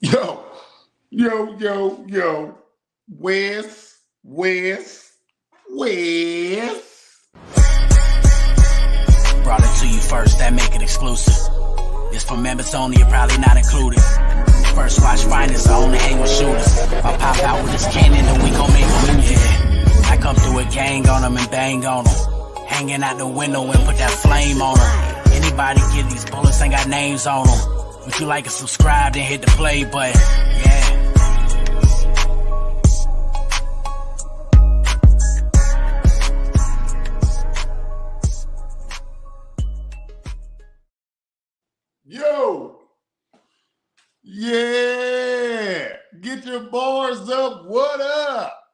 Yo, yo. Where's? Brought it to you first, that make it exclusive. It's for members only, you're probably not included. First watch finest, I only hang with shooters. If I pop out with this cannon, then we gon' make a move. Yeah. I come through a gang on them and bang on them. Hanging out the window and put that flame on them. Anybody get these bullets ain't got names on them. If you like and subscribe, then hit the play button. Yeah. Yo, yeah. Get your bars up. What up?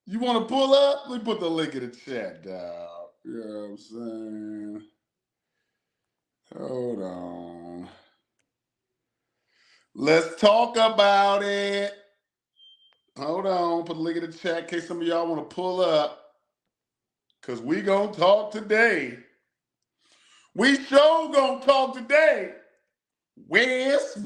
You want to pull up? Let me put the link in the chat, dog. You know what I'm saying? Hold on. Let's talk about it. Hold on. Put the link in the chat in case some of y'all want to pull up. Because we going to talk today. We sure going to talk today. West. And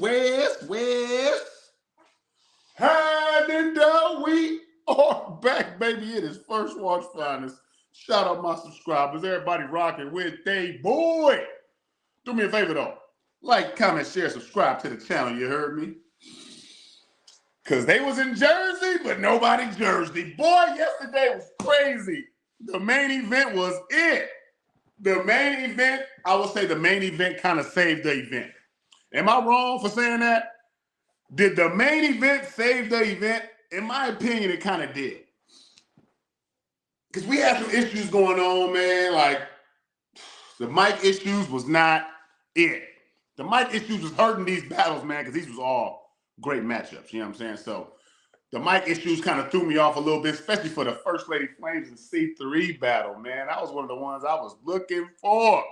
we are back, baby. It is First Watch Finest. Shout out my subscribers. Everybody rocking with they boy. Do me a favor, though. Like, comment, share, subscribe to the channel. You heard me? Because they was in Jersey, but nobody Jersey. Boy, yesterday was crazy. The main event was it. The main event, I would say the main event kind of saved the event. Am I wrong for saying that? Did the main event save the event? In my opinion, it kind of did. Because we had some issues going on, man. Like, the mic issues was not it. The mic issues was hurting these battles, man, because these was all great matchups. You know what I'm saying? So, the mic issues kind of threw me off a little bit, especially for the First Lady Flames and C3 battle, man. That was one of the ones I was looking for.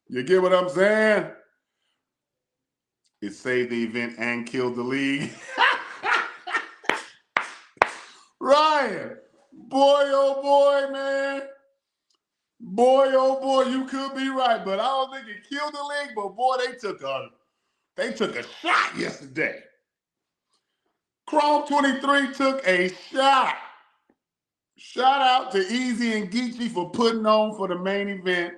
You get what I'm saying? It saved the event and killed the league. Ryan, boy, oh boy, man. Boy, oh boy, you could be right, but I don't think it killed the league. But boy, they took a shot yesterday. Chrome 23 took a shot. Shout out to Eazy and Geechi for putting on for the main event.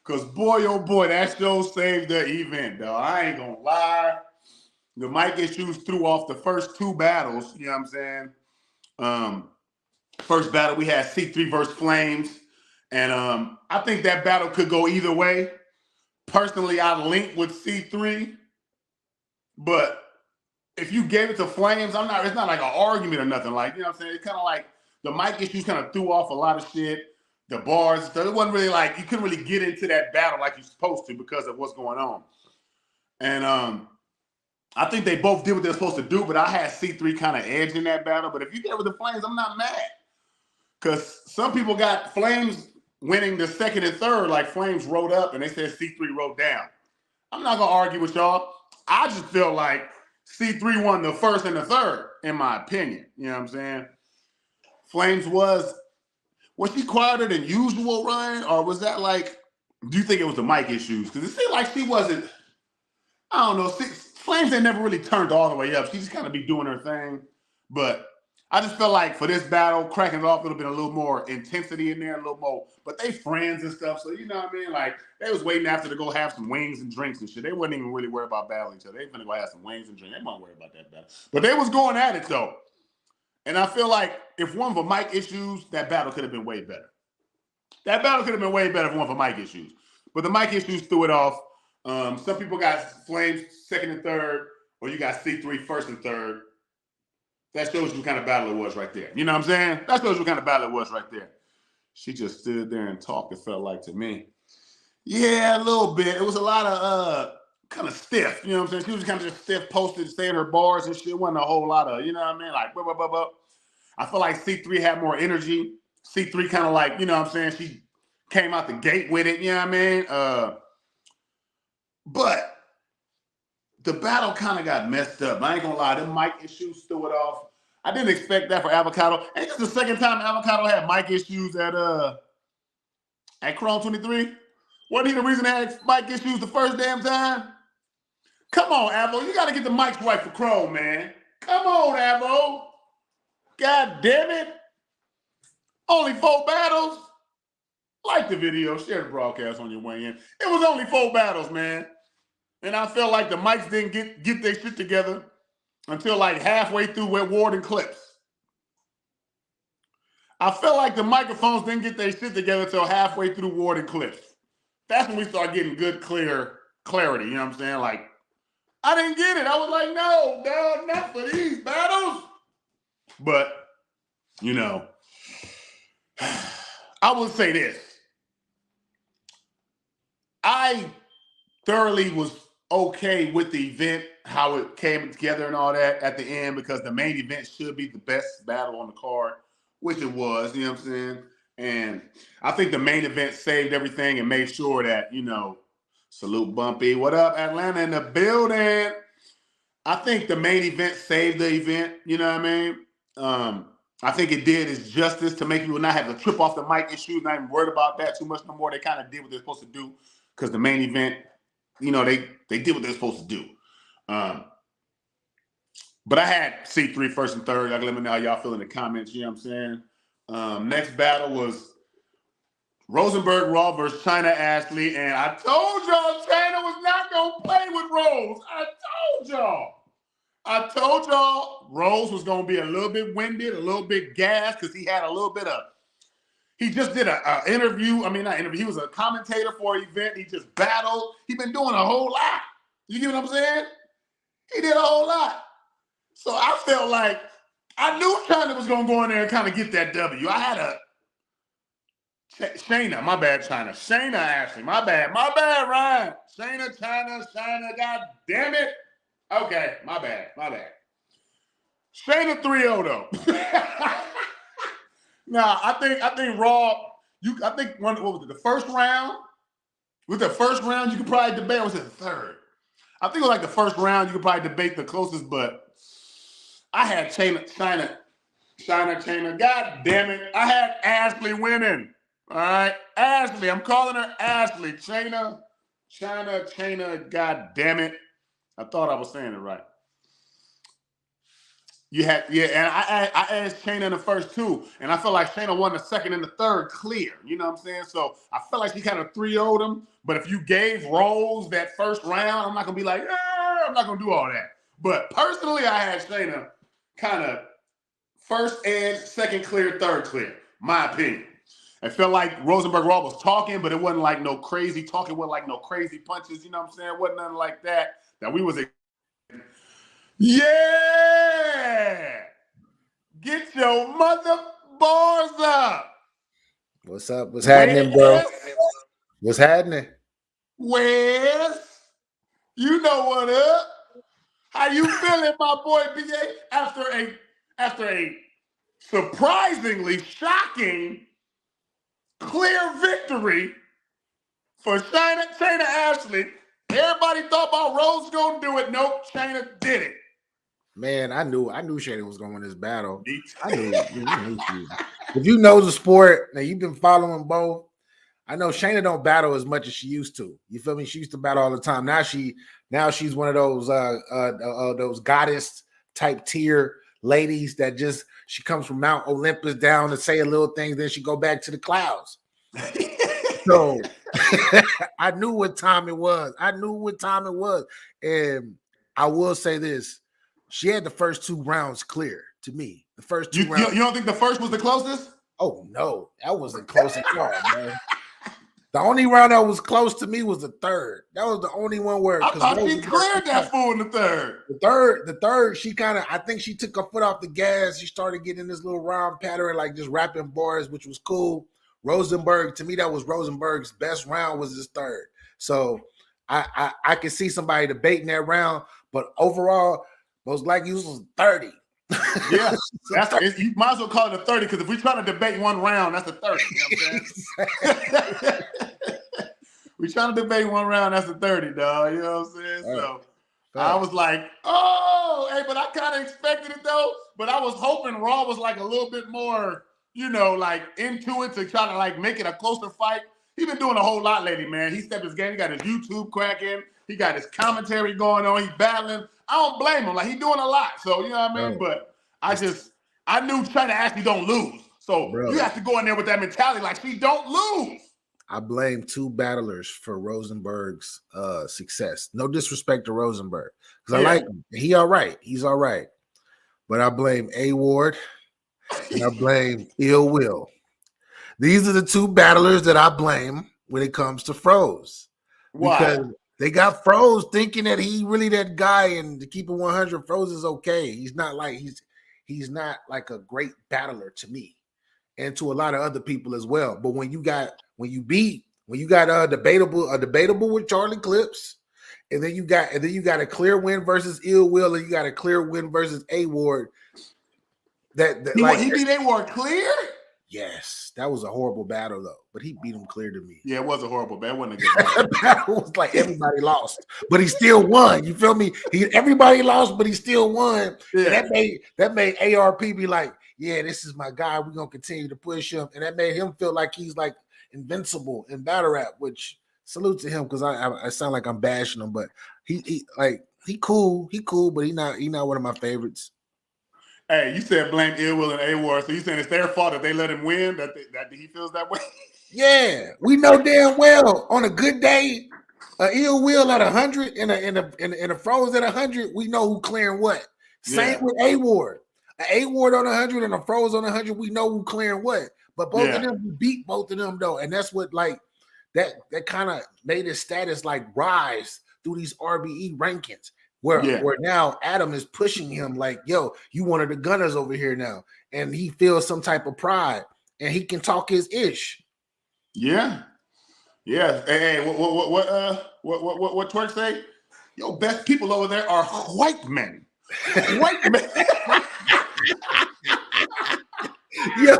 Because boy, oh boy, that show saved the event, though. I ain't going to lie. The mic issues threw off the first two battles. You know what I'm saying? First battle, we had C3 versus Flames. And I think that battle could go either way. Personally, I linked with C3. But if you gave it to Flames, it's not like an argument or nothing. Like, you know what I'm saying? It's kind of like the mic issues kind of threw off a lot of shit. The bars, it wasn't really like, you couldn't really get into that battle like you're supposed to because of what's going on. And I think they both did what they're supposed to do, but I had C3 kind of edge in that battle. But if you get with the Flames, I'm not mad. Because some people got Flames winning the second and third, like Flames wrote up and they said C3 wrote down. I'm not going to argue with y'all. I just feel like C3 won the first and the third, in my opinion. You know what I'm saying? Flames was she quieter than usual, Ryan? Or was that like, do you think it was the mic issues? Because it seemed like she wasn't, I don't know, Flames ain't never really turned all the way up. She just kind of be doing her thing. But I just felt like for this battle, cracking it off, it would have been a little more intensity in there, a little more. But they friends and stuff, so you know what I mean? Like, they was waiting after to go have some wings and drinks and shit. They wasn't even really worried about battling each other. They finna go have some wings and drinks. They weren't worried about that battle. But they was going at it, though. And I feel like if one for mic issues, that battle could have been way better. That battle could have been way better if one for mic issues. But the mic issues threw it off. Some people got Flames second and third, or you got C3 first and third. That shows you what kind of battle it was right there. You know what I'm saying? That shows you what kind of battle it was right there. She just stood there and talked, it felt like to me. Yeah, a little bit. It was a lot of kind of stiff. You know what I'm saying? She was kind of just stiff, posted, saying her bars and shit. It wasn't a whole lot of, you know what I mean? Like, blah, blah, blah, blah. I feel like C3 had more energy. C3 kind of like, you know what I'm saying? She came out the gate with it, you know what I mean? But the battle kind of got messed up. I ain't gonna lie, them mic issues threw it off. I didn't expect that for Avocado. Ain't this the second time Avocado had mic issues at Chrome 23? Wasn't he the reason they had mic issues the first damn time? Come on, Avo. You got to get the mics right for Crow, man. Come on, Avo. God damn it. Only 4 battles. Like the video. Share the broadcast on your way in. It was only 4 battles, man. And I felt like the mics didn't get their shit together until like halfway through with Ward and Clips. I felt like the microphones didn't get their shit together until halfway through Ward and Clips. That's when we start getting good, clear clarity. You know what I'm saying? Like, I didn't get it. I was like, no, not for these battles. But, you know, I will say this. I thoroughly was okay with the event, how it came together and all that at the end, because the main event should be the best battle on the card, which it was, you know what I'm saying? And I think the main event saved everything and made sure that, you know, salute Bumpy. What up, Atlanta in the building? I think the main event saved the event, you know what I mean? I think it did its justice to make people not have to trip off the mic issues, not even worried about that too much no more. They kind of did what they're supposed to do because the main event, you know, they did what they're supposed to do. But I had C3 first and third. Let me know how y'all feel in the comments, you know what I'm saying? Next battle was Rosenberg Raw versus Shana Ashley. And I told y'all Shana was not going to play with Rose. I told y'all Rose was going to be a little bit winded, a little bit gassed because he had a little bit of, he just did an interview. I mean, not interview. He was a commentator for an event. He just battled. He been doing a whole lot. You get what I'm saying? He did a whole lot. So I felt like I knew China was going to go in there and kind of get that W. I had a Shana, my bad, China. Shana Ashley, my bad, Ryan. Shana, China, God damn it. Okay, my bad. Shana 3-0 though. Nah, I think Raw. I think what was it? The first round. With the first round, you could probably debate. Or was it the third? I think it was like the first round. You could probably debate the closest, but I had Shana. God damn it! I had Ashley winning. All right, Ashley. I'm calling her Ashley. Shana. God damn it! I thought I was saying it right. You had, yeah, and I asked Shana in the first 2, and I felt like Shana won the second and the third clear. You know what I'm saying? So I felt like she kind of 3-0'd him. But if you gave Rose that first round, I'm not gonna be like, I'm not gonna do all that. But personally, I had Shana kind of first edge, second clear, third clear. My opinion. I felt like Rosenberg Raw was talking, but it wasn't like no crazy talking. It wasn't like no crazy punches. You know what I'm saying? It wasn't nothing like that we was. Yeah! Get your mother bars up. What's up? What's happening, bro? What's happening? Wes, you know what up? How you feeling, my boy BA? After a surprisingly shocking, clear victory for Shana Ashley. Everybody thought about Rose gonna do it. Nope, Shana did it. Man, I knew Shana was going to win this battle. I knew. If you know the sport, now you've been following both. I know Shana don't battle as much as she used to. You feel me? She used to battle all the time. Now she's one of those goddess type tier ladies that just she comes from Mount Olympus down to say a little thing, then she go back to the clouds. So I knew what time it was. And I will say this. She had the first 2 rounds clear to me. The first 2 rounds. You don't think the first was the closest? Oh, no. That wasn't close at all, man. The only round that was close to me was the third. That was the only one where I thought she cleared that fool in the third. The third, she kind of, I think she took her foot off the gas. She started getting this little round pattern, like just rapping bars, which was cool. Rosenberg, to me, that was Rosenberg's best round was his third. So I could see somebody debating that round, but overall, most likely it was 30. Yeah, you might as well call it a 30 because if we try to debate one round, that's a 30. You know what I'm saying? We trying to debate one round, that's a 30, dog. You know what I'm saying? So I was like, oh, hey, but I kind of expected it though. But I was hoping Raw was like a little bit more, you know, like into it to try to like make it a closer fight. He's been doing a whole lot lately, man. He stepped his game. He got his YouTube cracking. He got his commentary going on. He's battling. I don't blame him. Like, he's doing a lot. So, you know what I mean? But I knew China actually don't lose. So you have to go in there with that mentality like she don't lose. I blame two battlers for Rosenberg's success. No disrespect to Rosenberg, because I like him. He all right. He's all right. But I blame A Ward and I blame Ill Will. These are the two battlers that I blame when it comes to Froze. Why? Because they got Froze thinking that he really that guy, and to keep it 100, Froze is okay. He's not like a great battler to me, and to a lot of other people as well. But when you got debatable with Charlie Clips, and then you got a clear win versus Ill Will, and you got a clear win versus A Ward. He beat A Ward clear. Yes, that was a horrible battle though, but he beat him clear to me. Yeah, it was a horrible battle. It wasn't a good battle. Battle was like everybody lost, but he still won. You feel me? Everybody lost, but he still won. Yeah. That made ARP be like, yeah, this is my guy. We're gonna continue to push him, and that made him feel like he's like invincible in battle rap. Which salute to him, because I sound like I'm bashing him, but he cool, but he not one of my favorites. Hey, you said blame Ill Will and A Ward, so you saying it's their fault that they let him win? That he feels that way? Yeah, we know damn well on a good day, Ill Will at 100 and a Froze at 100. We know who clearing what. Same with A Ward. A Ward on 100 and a Froze on 100. We know who clearing what. But both of them, we beat both of them though, and that's what like that kind of made his status like rise through these RBE rankings. Where now Adam is pushing him like, yo, you one of the gunners over here now, and he feels some type of pride, and he can talk his ish. Yeah. Hey, what Twerk say? Yo, best people over there are white men. White men. Yo,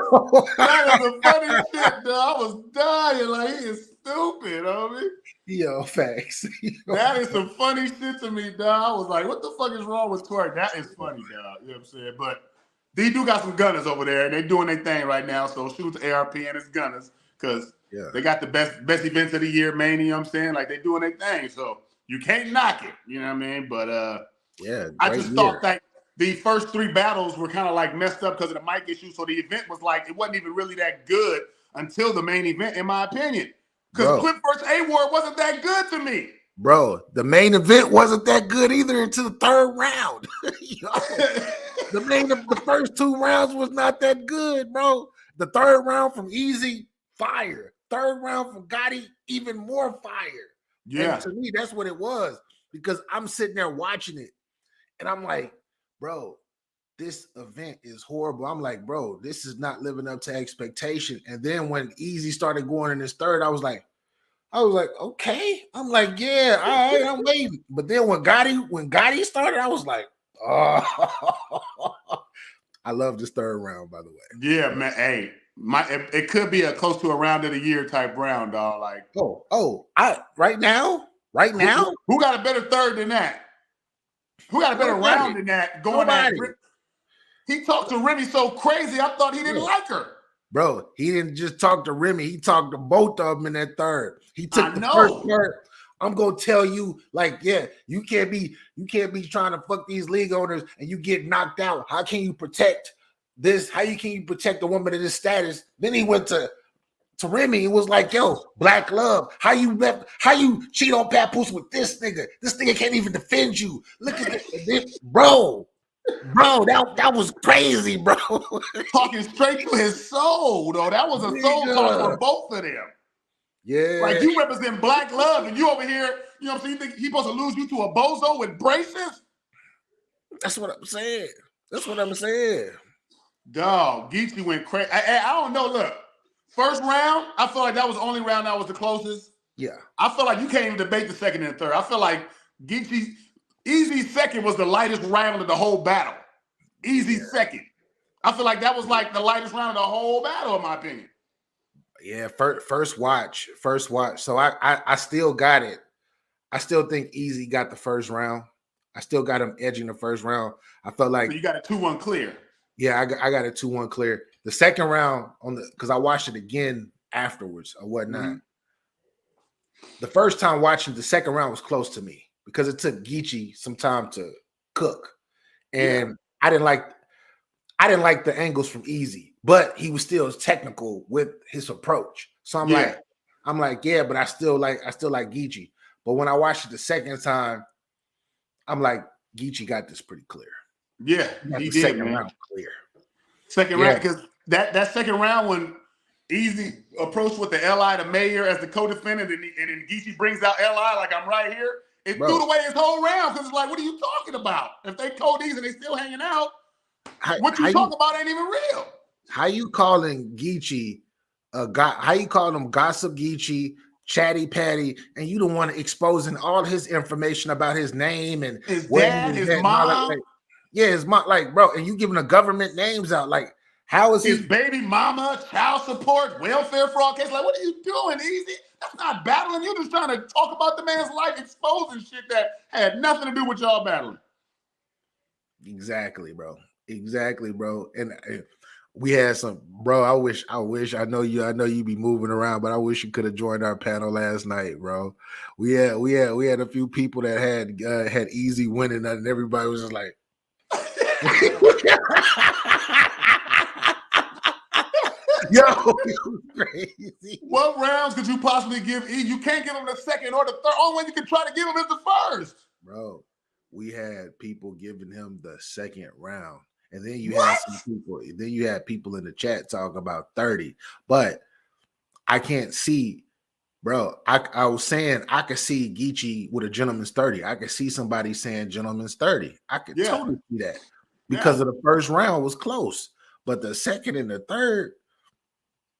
that was the funny shit, though. I was dying. Like, he is stupid, homie. Yo, facts. That is some funny shit to me, dog. I was like, what the fuck is wrong with Twerk? That is funny, dog. You know what I'm saying? But they do got some gunners over there, and they doing their thing right now. So shoot to ARP and his gunners, because they got the best events of the year, man. You know what I'm saying? Like, they doing their thing. So you can't knock it. You know what I mean? But I just thought that the first three battles were kind of like messed up because of the mic issue. So the event was like, it wasn't even really that good until the main event, in my opinion. Because Clip versus A Ward wasn't that good to me. Bro, the main event wasn't that good either until the third round. The first two rounds was not that good, bro. The third round from Eazy, fire. Third round from Gotti, even more fire. Yeah. And to me, that's what it was. Because I'm sitting there watching it, and I'm like, bro, this event is horrible. I'm like, bro, this is not living up to expectation. And then when Eazy started going in his third, I was like, okay. I'm like, yeah, all right, I'm waiting. But then when Gotti started, I was like, oh, I love this third round, by the way. Yeah, man. Hey, it could be a close to a round of the year type round, dog. Like, right now, who got a better third than that? Who got a better round than that? Going at he talked to Remy so crazy, I thought he didn't like her. Bro, he didn't just talk to Remy. He talked to both of them in that third. He took the first third. I'm gonna tell you, like, yeah, you can't be trying to fuck these league owners and you get knocked out. How can you protect this? Can you protect the woman of this status? Then he went to Remy. It was like, yo, black love. How you cheat on Papoose with this nigga? This nigga can't even defend you. Look at this, bro. Bro, that was crazy, bro. Talking straight to his soul, though. That was a soul talk for both of them. Yeah. Like, you represent black love, and you over here, you know what I'm saying? You think he's supposed to lose you to a bozo with braces? That's what I'm saying. Dog, Geechi went crazy. I don't know. Look, first round, I feel like that was the only round that was the closest. Yeah. I feel like you can't even debate the second and third. I feel like Eazy's second was the lightest round of the whole battle. Eazy's second. I feel like that was like the lightest round of the whole battle, in my opinion. Yeah, first watch. So I still got it. I still think Eazy got the first round. I still got him edging the first round. I felt like you got a 2-1 clear. Yeah, I got a 2-1 clear. The second round because I watched it again afterwards or whatnot. the first time watching the second round was close to me because it took Geechi some time to cook, and I didn't like the angles from Eazy, but he was still technical with his approach. So I'm like, yeah, but I still like Geechi. But when I watched it the second time, I'm like, Geechi got this pretty clear. Yeah, he did, second man. round clear. Second round, because that second round when Eazy approached with the LI to Mayor as the co-defendant, and then Geechi brings out LI like I'm right here, it threw away his whole round because it's like, what are you talking about? If they code these and they still hanging out, what you talking about ain't even real. How you calling Geechi how you calling him Gossip Geechi, Chatty Patty, and you don't want to exposing all his information about his name and his dad, his mom. His mom, like, bro, and you giving the government names out, like, how is his baby mama, child support, welfare fraud case? Like, what are you doing, Eazy? That's not battling. You're just trying to talk about the man's life, exposing shit that had nothing to do with y'all battling. Exactly, bro. Exactly, bro. And we had some, bro. I wish. I know you be moving around, but I wish you could have joined our panel last night, bro. We had a few people that had Eazy winning, and everybody was just like, yo, crazy. What rounds could you possibly give E? You can't give him the second or the third. Only one you can try to give him is the first. Bro, we had people giving him the second round. And then you had some people, in the chat talking about 30. But I can't see, bro. I was saying I could see Geechi with a gentleman's 30. I could see somebody saying gentleman's 30. I could totally see that because of the first round was close. But the second and the third,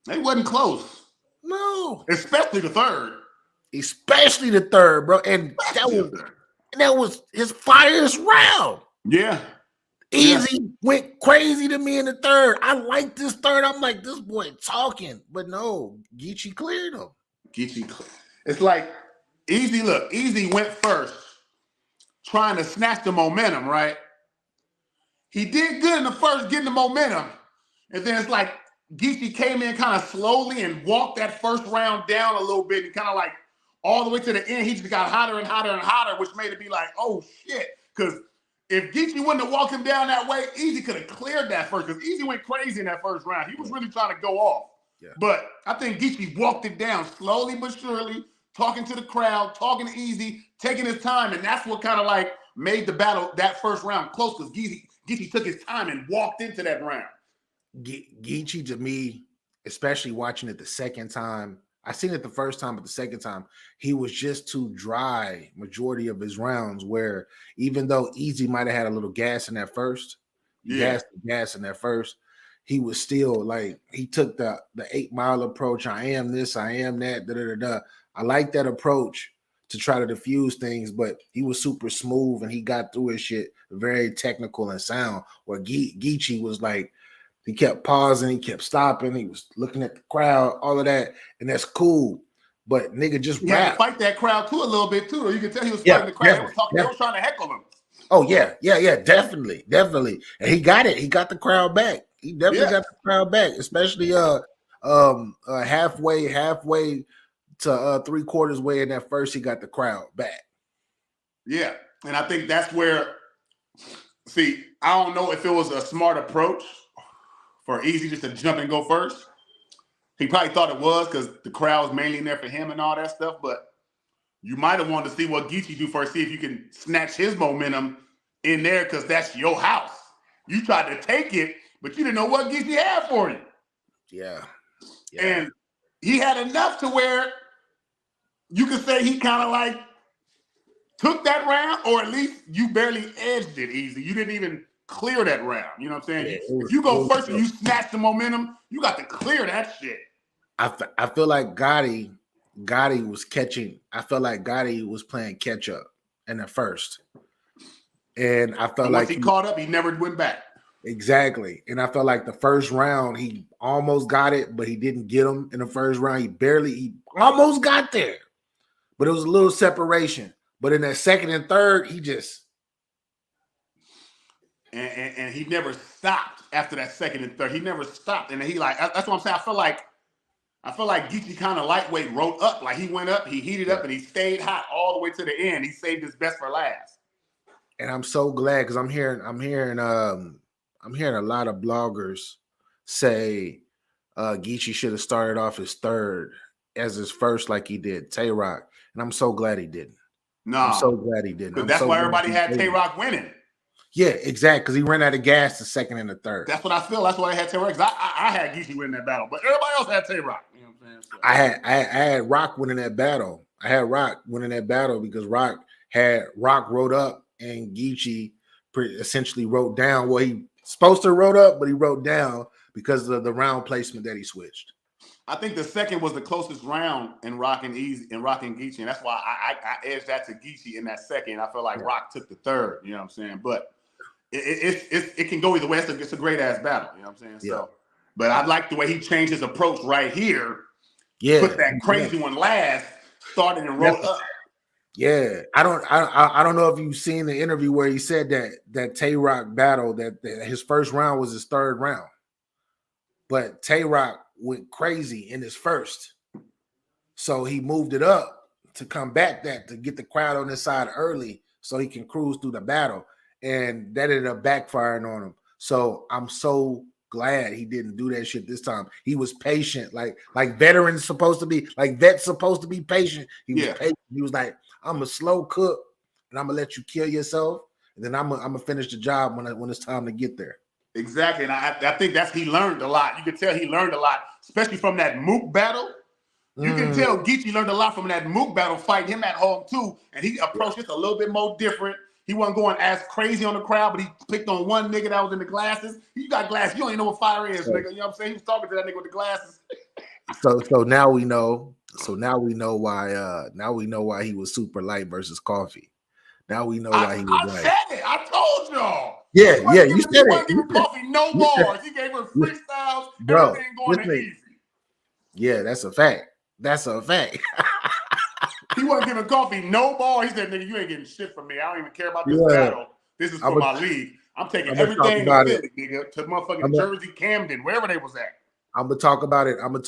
they wasn't close. No. Especially the third. Especially the third, bro. And that was his fireest round. Yeah. Eazy went crazy to me in the third. I like this third. I'm like, this boy talking. But no, Geechi cleared him. It's like Eazy went first, trying to snatch the momentum, right? He did good in the first, getting the momentum. And then it's like Geechi came in kind of slowly and walked that first round down a little bit and kind of like all the way to the end. He just got hotter and hotter and hotter, which made it be like, oh shit. Because if Geechi wouldn't have walked him down that way, Eazy could have cleared that first. Because Eazy went crazy in that first round. He was really trying to go off. Yeah. But I think Geechi walked it down slowly but surely, talking to the crowd, talking to Eazy, taking his time. And that's what kind of like made the battle, that first round, close. Because Geechi took his time and walked into that round. Geechi, to me, especially watching it the second time, I seen it the first time, but the second time, he was just too dry majority of his rounds, where even though Eazy might have had a little gas in that first, gas in that first, he was still like, he took the 8 Mile approach. I am this, I am that, I like that approach to try to diffuse things, but he was super smooth and he got through his shit, very technical and sound, where Geechi was like, he kept pausing, he kept stopping, he was looking at the crowd, all of that, and that's cool. But nigga just had to fight that crowd too a little bit too. You can tell he was fighting the crowd. They was trying to heckle him. Oh yeah, definitely. And he got it. He got the crowd back. He definitely got the crowd back, especially halfway to 3/4 way in that first. He got the crowd back. Yeah, and I think that's where. See, I don't know if it was a smart approach for Eazy just to jump and go first. He probably thought it was because the crowd was mainly in there for him and all that stuff. But you might have wanted to see what Geechi do first, see if you can snatch his momentum in there because that's your house. You tried to take it, but you didn't know what Geechi had for you. Yeah. And he had enough to where you could say he kind of like took that round, or at least you barely edged it, Eazy. You didn't even clear that round. You know what I'm saying? Yeah, if you go first and you snatch the momentum, you got to clear that shit. I feel like Gotti was catching. I felt like Gotti was playing catch up in the first. And I felt like once he caught up, he never went back. Exactly. And I felt like the first round, he almost got it, but he didn't get him in the first round. He almost got there. But it was a little separation. But in that second and third, he just and he never stopped after that second and third. He never stopped. And he like, that's what I'm saying. I feel like Geechi kind of lightweight wrote up. Like he went up, he heated up, and he stayed hot all the way to the end. He saved his best for last. And I'm so glad because I'm hearing a lot of bloggers say Geechi should have started off his third as his first, like he did Tay-Rock. And I'm so glad he didn't. Nah, I'm so glad he didn't. But that's why everybody had Tay-Rock winning. Yeah, exactly. Because he ran out of gas the second and the third. That's what I feel. That's why I had Tay-Rock. I had Geechi winning that battle, but everybody else had Tay-Rock. You know what I'm saying? So. I had Rock winning that battle. I had Rock winning that battle because Rock wrote up and Geechi essentially wrote down what he supposed to wrote up, but he wrote down because of the round placement that he switched. I think the second was the closest round in Rock and Eazy and Rock and Geechi, and that's why I edged that to Geechi in that second. I feel like Rock took the third. You know what I'm saying? But it can go either way. It's a great ass battle. You know what I'm saying? So, but I like the way he changed his approach right here. Yeah, put that crazy one last, started and wrote up. Yeah, I don't know if you've seen the interview where he said that Tay-Rock battle that his first round was his third round, but Tay-Rock went crazy in his first, so he moved it up to combat that to get the crowd on his side early, so he can cruise through the battle, and that ended up backfiring on him. So I'm so glad he didn't do that shit this time. He was patient, like veterans supposed to be, like vets supposed to be patient. He was patient. He was like, I'm a slow cook, and I'm gonna let you kill yourself, and then I'm gonna finish the job when it's time to get there. Exactly, and I think he learned a lot. You could tell he learned a lot, especially from that Mook battle. You can tell Geechi learned a lot from that Mook battle, fighting him at home too, and he approached it a little bit more different. He wasn't going as crazy on the crowd, but he picked on one nigga that was in the glasses. You got glasses, you don't even know what fire is, nigga. You know what I'm saying? He was talking to that nigga with the glasses. So now we know. So now we know why. Now we know why he was super light versus Coffee. Now we know why he was light. I said it. I told y'all. Yeah, you said it. He wasn't giving Coffee no bars. He gave her freestyles, everything going to Eazy. Yeah, that's a fact. That's a fact. He wasn't giving Coffee no ball. He said, nigga, you ain't getting shit from me. I don't even care about this battle. This is for my league. I'm taking everything to Philly, nigga, to motherfucking Jersey, Camden, wherever they was at. I'm gonna talk about it. I'm gonna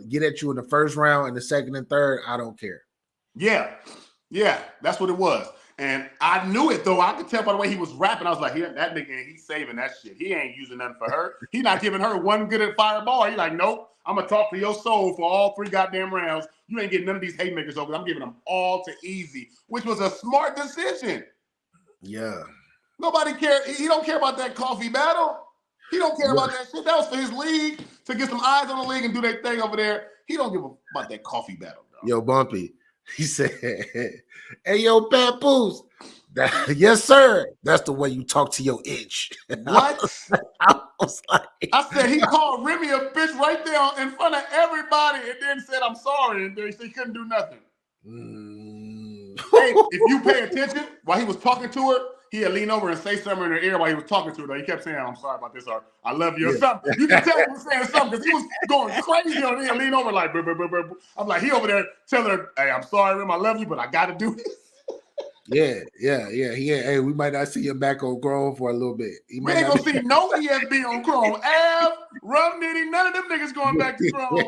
get at you in the first round, and the second and third. I don't care. Yeah, that's what it was. And I knew it though. I could tell by the way he was rapping. I was like, that nigga, he's saving that shit. He ain't using nothing for her. He not giving her one good at fireball. He like, nope. I'm gonna talk to your soul for all 3 goddamn rounds. You ain't getting none of these haymakers over. I'm giving them all to Eazy, which was a smart decision. Yeah. Nobody cared. He don't care about that Coffee battle. He don't care about that shit. That was for his league to get some eyes on the league and do their thing over there. He don't give a about that Coffee battle, bro. Yo, Bumpy. He said, "Hey, yo, Papoose. Yes, sir. That's the way you talk to your itch." What? I was like, I said he called Remy a bitch right there in front of everybody, and then said, "I'm sorry," and then he couldn't do nothing. Hey, if you pay attention, while he was talking to her, he'd lean over and say something in her ear while he was talking to her. Though he kept saying, "I'm sorry about this," or "I love you," or something. You can tell he was saying something because he was going crazy on it. He'd lean over like, "Brr." I'm like, he over there telling her, "Hey, I'm sorry, Rem, I love you, but I got to do this." Yeah. Hey, we might not see him back on Chrome for a little bit. We ain't gonna see no ESB on Chrome. Av, Rum Nitty, none of them niggas going back to Chrome.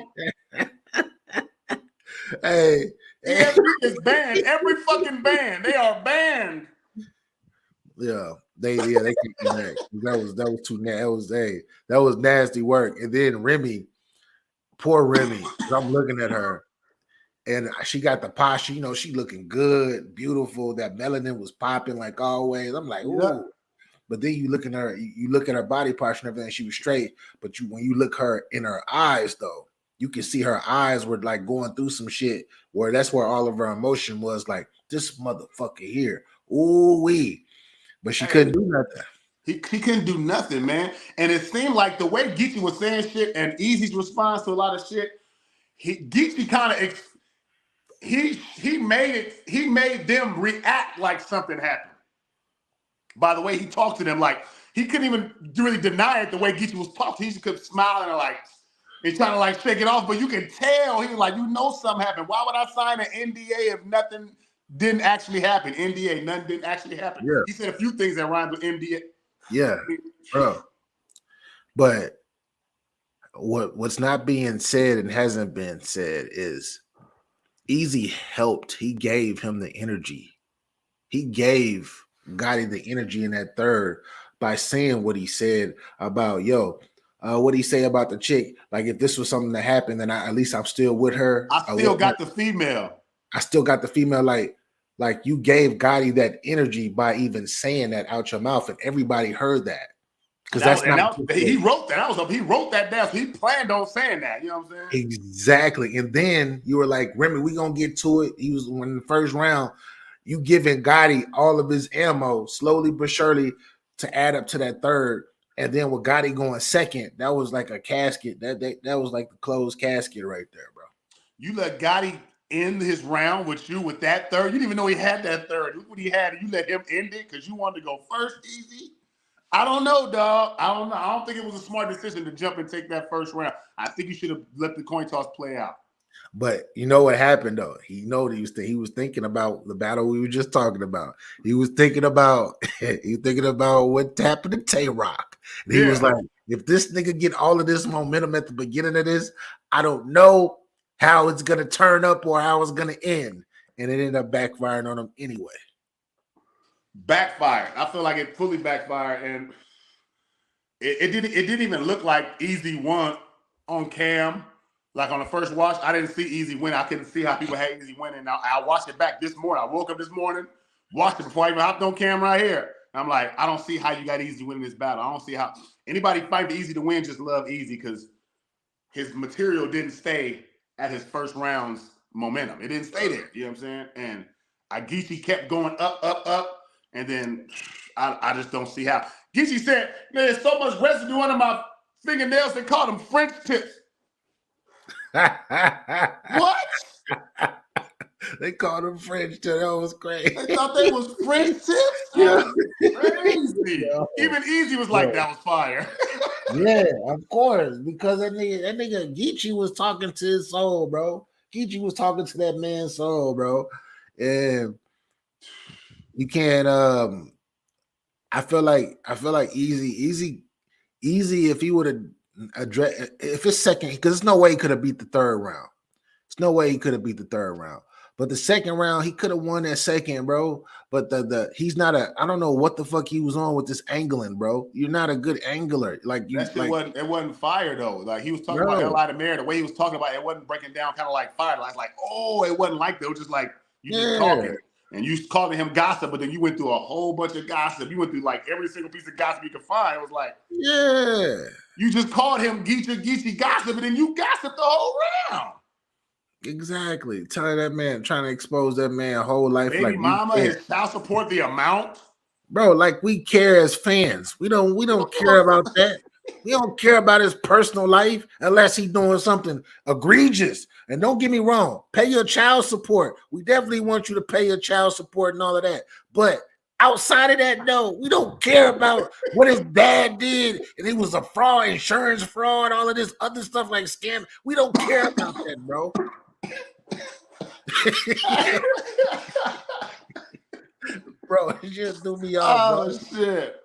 Hey, ESB is banned. Every fucking band. They are banned. Yeah, they can't connect. That was too nasty. That was nasty work. And then Remy, poor Remy. I'm looking at her. And she got the posture, she looking good, beautiful. That melanin was popping like always. I'm like, ooh. Yeah. But then you look at her body posture and everything, she was straight. But when you look her in her eyes, though, you can see her eyes were like going through some shit where that's where all of her emotion was like, this motherfucker here. Ooh wee. But she couldn't do nothing. He couldn't do nothing, man. And it seemed like the way Geechi was saying shit and Eazy's response to a lot of shit, Geechi kind of he made them react like something happened. By the way he talked to them, like he couldn't even really deny it the way Geechi was talking. He just kept smiling and trying to like shake it off. But you can tell he was like, something happened. Why would I sign an NDA if nothing didn't actually happen? NDA, nothing didn't actually happen. Yeah. He said a few things that rhymed with NDA. Yeah, bro. But what's not being said and hasn't been said is Eazy helped. He gave him the energy. He gave Gotti the energy in that third by saying what he said about what he say about the chick? Like if this was something that happened, then at least I'm still with her. I still got the female. I still got the female. Like you gave Gotti that energy by even saying that out your mouth, and everybody heard that. Because he wrote that. He wrote that down. So he planned on saying that. You know what I'm saying? Exactly. And then you were like, Remy, we gonna get to it. He was in the first round. You giving Gotti all of his ammo slowly but surely to add up to that third. And then with Gotti going second, that was like a casket. That was like the closed casket right there, bro. You let Gotti end his round with you with that third. You didn't even know he had that third. Look what he had. And you let him end it because you wanted to go first, Eazy. I don't know, dog. I don't know. I don't think it was a smart decision to jump and take that first round. I think you should have let the coin toss play out. But you know what happened though? He was thinking about the battle we were just talking about. He was thinking about what happened to Tay Rock. He was like, if this nigga get all of this momentum at the beginning of this, I don't know how it's gonna turn up or how it's gonna end. And it ended up backfiring on him anyway. Backfired. I feel like it fully backfired, and it didn't even look like Eazy won on cam. Like on the first watch, I didn't see Eazy win. I couldn't see how people had Eazy winning. Now I watched it back this morning. I woke up this morning, watched it before I even hopped on cam right here. And I'm like, I don't see how you got Eazy winning this battle. I don't see how anybody fighting Eazy to win just love Eazy because his material didn't stay at his first round's momentum. It didn't stay there. You know what I'm saying? And Geechi kept going up. And then I just don't see how. Geechi said, there's so much residue under my fingernails, they call them French tips. What? They called them French tips. That was crazy. They thought they was French tips? That was crazy. Even Eazy was like, that was fire. Yeah, of course. Because that nigga Geechi was talking to his soul, bro. Geechi was talking to that man's soul, bro. And you can't I feel like Eazy if he would have addressed if it's second, because there's no way he could have beat the third round. There's no way he could have beat the third round. But the second round, he could have won that second, bro. But he's not I don't know what the fuck he was on with this angling, bro. You're not a good angler. Like you that shit wasn't fire though. Like he was talking about L.I. the Mayor, the way he was talking about it wasn't breaking down kind of like fire. I was like, oh, it wasn't like that. It was just like you just talking. And you calling him gossip, but then you went through a whole bunch of gossip. You went through like every single piece of gossip you could find. It was like, you just called him Geechi gossip, and then you gossiped the whole round. Exactly. Telling that man, trying to expose that man whole life. Baby like mama, his child support, the amount. Bro, like we care as fans. We don't care about that. We don't care about his personal life unless he's doing something egregious. And don't get me wrong, pay your child support. We definitely want you to pay your child support and all of that. But outside of that, no, we don't care about what his dad did. And it was a fraud, insurance fraud, all of this other stuff like scam. We don't care about that, bro. Bro, it just threw me off, bro. Oh, shit.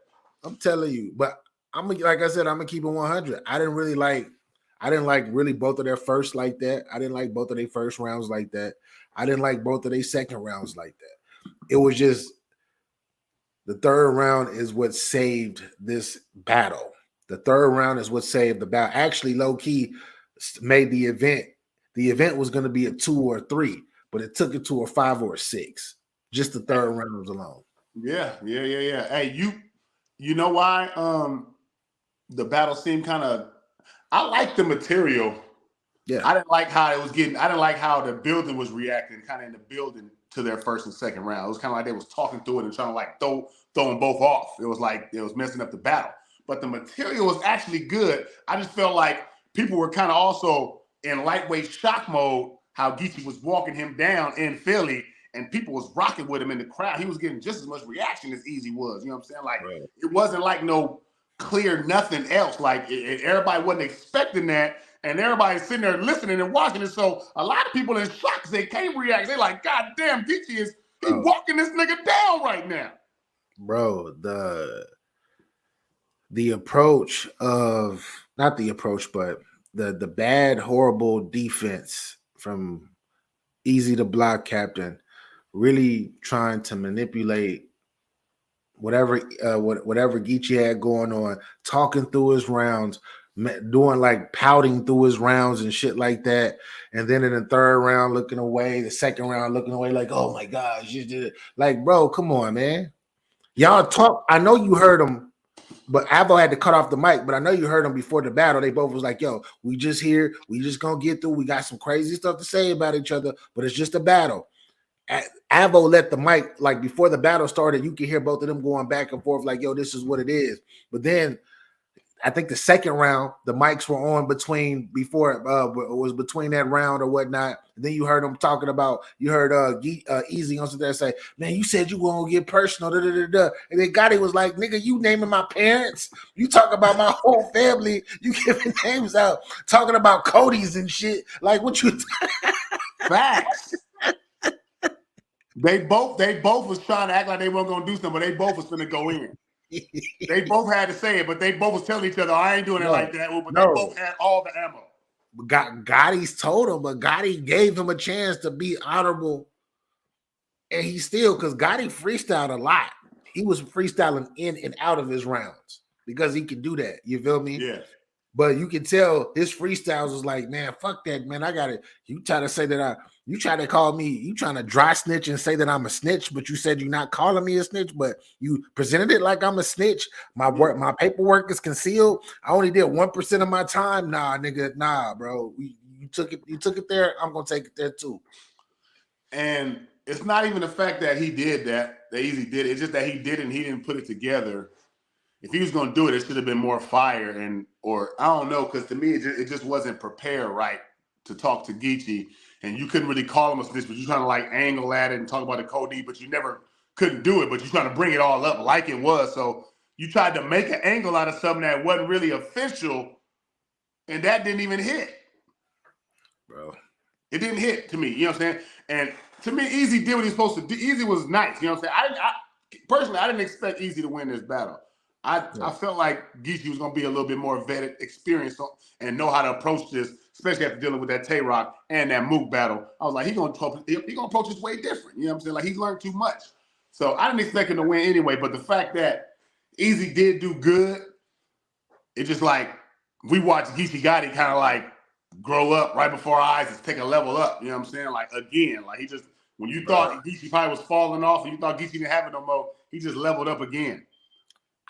I'm telling you. But like I said, I'm gonna keep it 100. I didn't like really both of their first like that. I didn't like both of their first rounds like that. I didn't like both of their second rounds like that. It was just the third round is what saved this battle. The third round is what saved the battle. Actually, low key made the event. The event was going to be a 2 or a 3, but it took it to a 5 or a 6. Just the third round was alone. Yeah. Hey, you know why the battle seemed kind of. I like the material. Yeah. I didn't like how it was getting. I didn't like how the building was reacting, kind of in the building to their first and second round. It was kind of like they was talking through it and trying to like throw them both off. It was like it was messing up the battle. But the material was actually good. I just felt like people were kind of also in lightweight shock mode. How Geechi was walking him down in Philly, and people was rocking with him in the crowd. He was getting just as much reaction as Eazy was. You know what I'm saying? Like It wasn't like no clear nothing else. Like everybody wasn't expecting that, and everybody's sitting there listening and watching it. So a lot of people in shock because they can't react. They're like, God damn, Geechi is walking this nigga down right now. Bro, the approach of not the approach, but the bad, horrible defense from Eazy the Block Captain, really trying to manipulate whatever whatever Geechi had going on, talking through his rounds, doing like pouting through his rounds and shit like that. And then in the third round, looking away, the second round, looking away, like, oh my gosh, you did it. Like, bro, come on, man. Y'all talk. I know you heard him, but Avo had to cut off the mic. But I know you heard him before the battle. They both was like, yo, we just here. We just gonna get through. We got some crazy stuff to say about each other, but it's just a battle. Avo let the mic, like before the battle started, you could hear both of them going back and forth, like, yo, this is what it is. But then I think the second round, the mics were on between before it was between that round or whatnot. And then you heard them talking about, you heard Eazy on there say, man, you said you were gonna get personal. Da, da, da, da. And then Gotti was like, nigga, you naming my parents, you talk about my whole family, you giving names out, talking about Cody's and shit. Like, what you facts. They both was trying to act like they weren't gonna do something, but they both was gonna go in. They both had to say it, but they both was telling each other, I ain't doing it like that. But they both had all the ammo. Gotti's told him, but Gotti gave him a chance to be honorable. And he still, because Gotti freestyled a lot. He was freestyling in and out of his rounds because he could do that. You feel me? Yeah. But you can tell his freestyles was like, man, fuck that, man. I got it. You try to say that you try to call me, you trying to dry snitch and say that I'm a snitch, but you said you're not calling me a snitch, but you presented it like I'm a snitch. My work, my paperwork is concealed. I only did 1% of my time. Nah, nigga, nah, bro. You took it there. I'm gonna take it there too. And it's not even the fact that he did that Eazy did it. It's just that he didn't put it together. If he was going to do it, it should have been more fire or I don't know, because to me it just wasn't prepared right to talk to Geechi, and you couldn't really call him a snitch, but you trying to like angle at it and talk about the code, but you never couldn't do it, but you trying to bring it all up like it was. So you tried to make an angle out of something that wasn't really official, and that didn't even hit, bro. It didn't hit to me. You know what I'm saying? And to me, Eazy did what he's supposed to do. Eazy was nice. You know what I'm saying? Personally, I didn't expect Eazy to win this battle. I felt like Geechi was going to be a little bit more vetted, experienced, and know how to approach this, especially after dealing with that Tay-Rock and that Mook battle. I was like, he's going to approach this way different. You know what I'm saying? Like, he's learned too much. So I didn't expect him to win anyway, but the fact that Eazy did do good, it just like, we watched Geechi Gotti kind of like grow up right before our eyes and take a level up. You know what I'm saying? Like, again, like he just, when you thought Geechi probably was falling off and you thought Geechi didn't have it no more, he just leveled up again.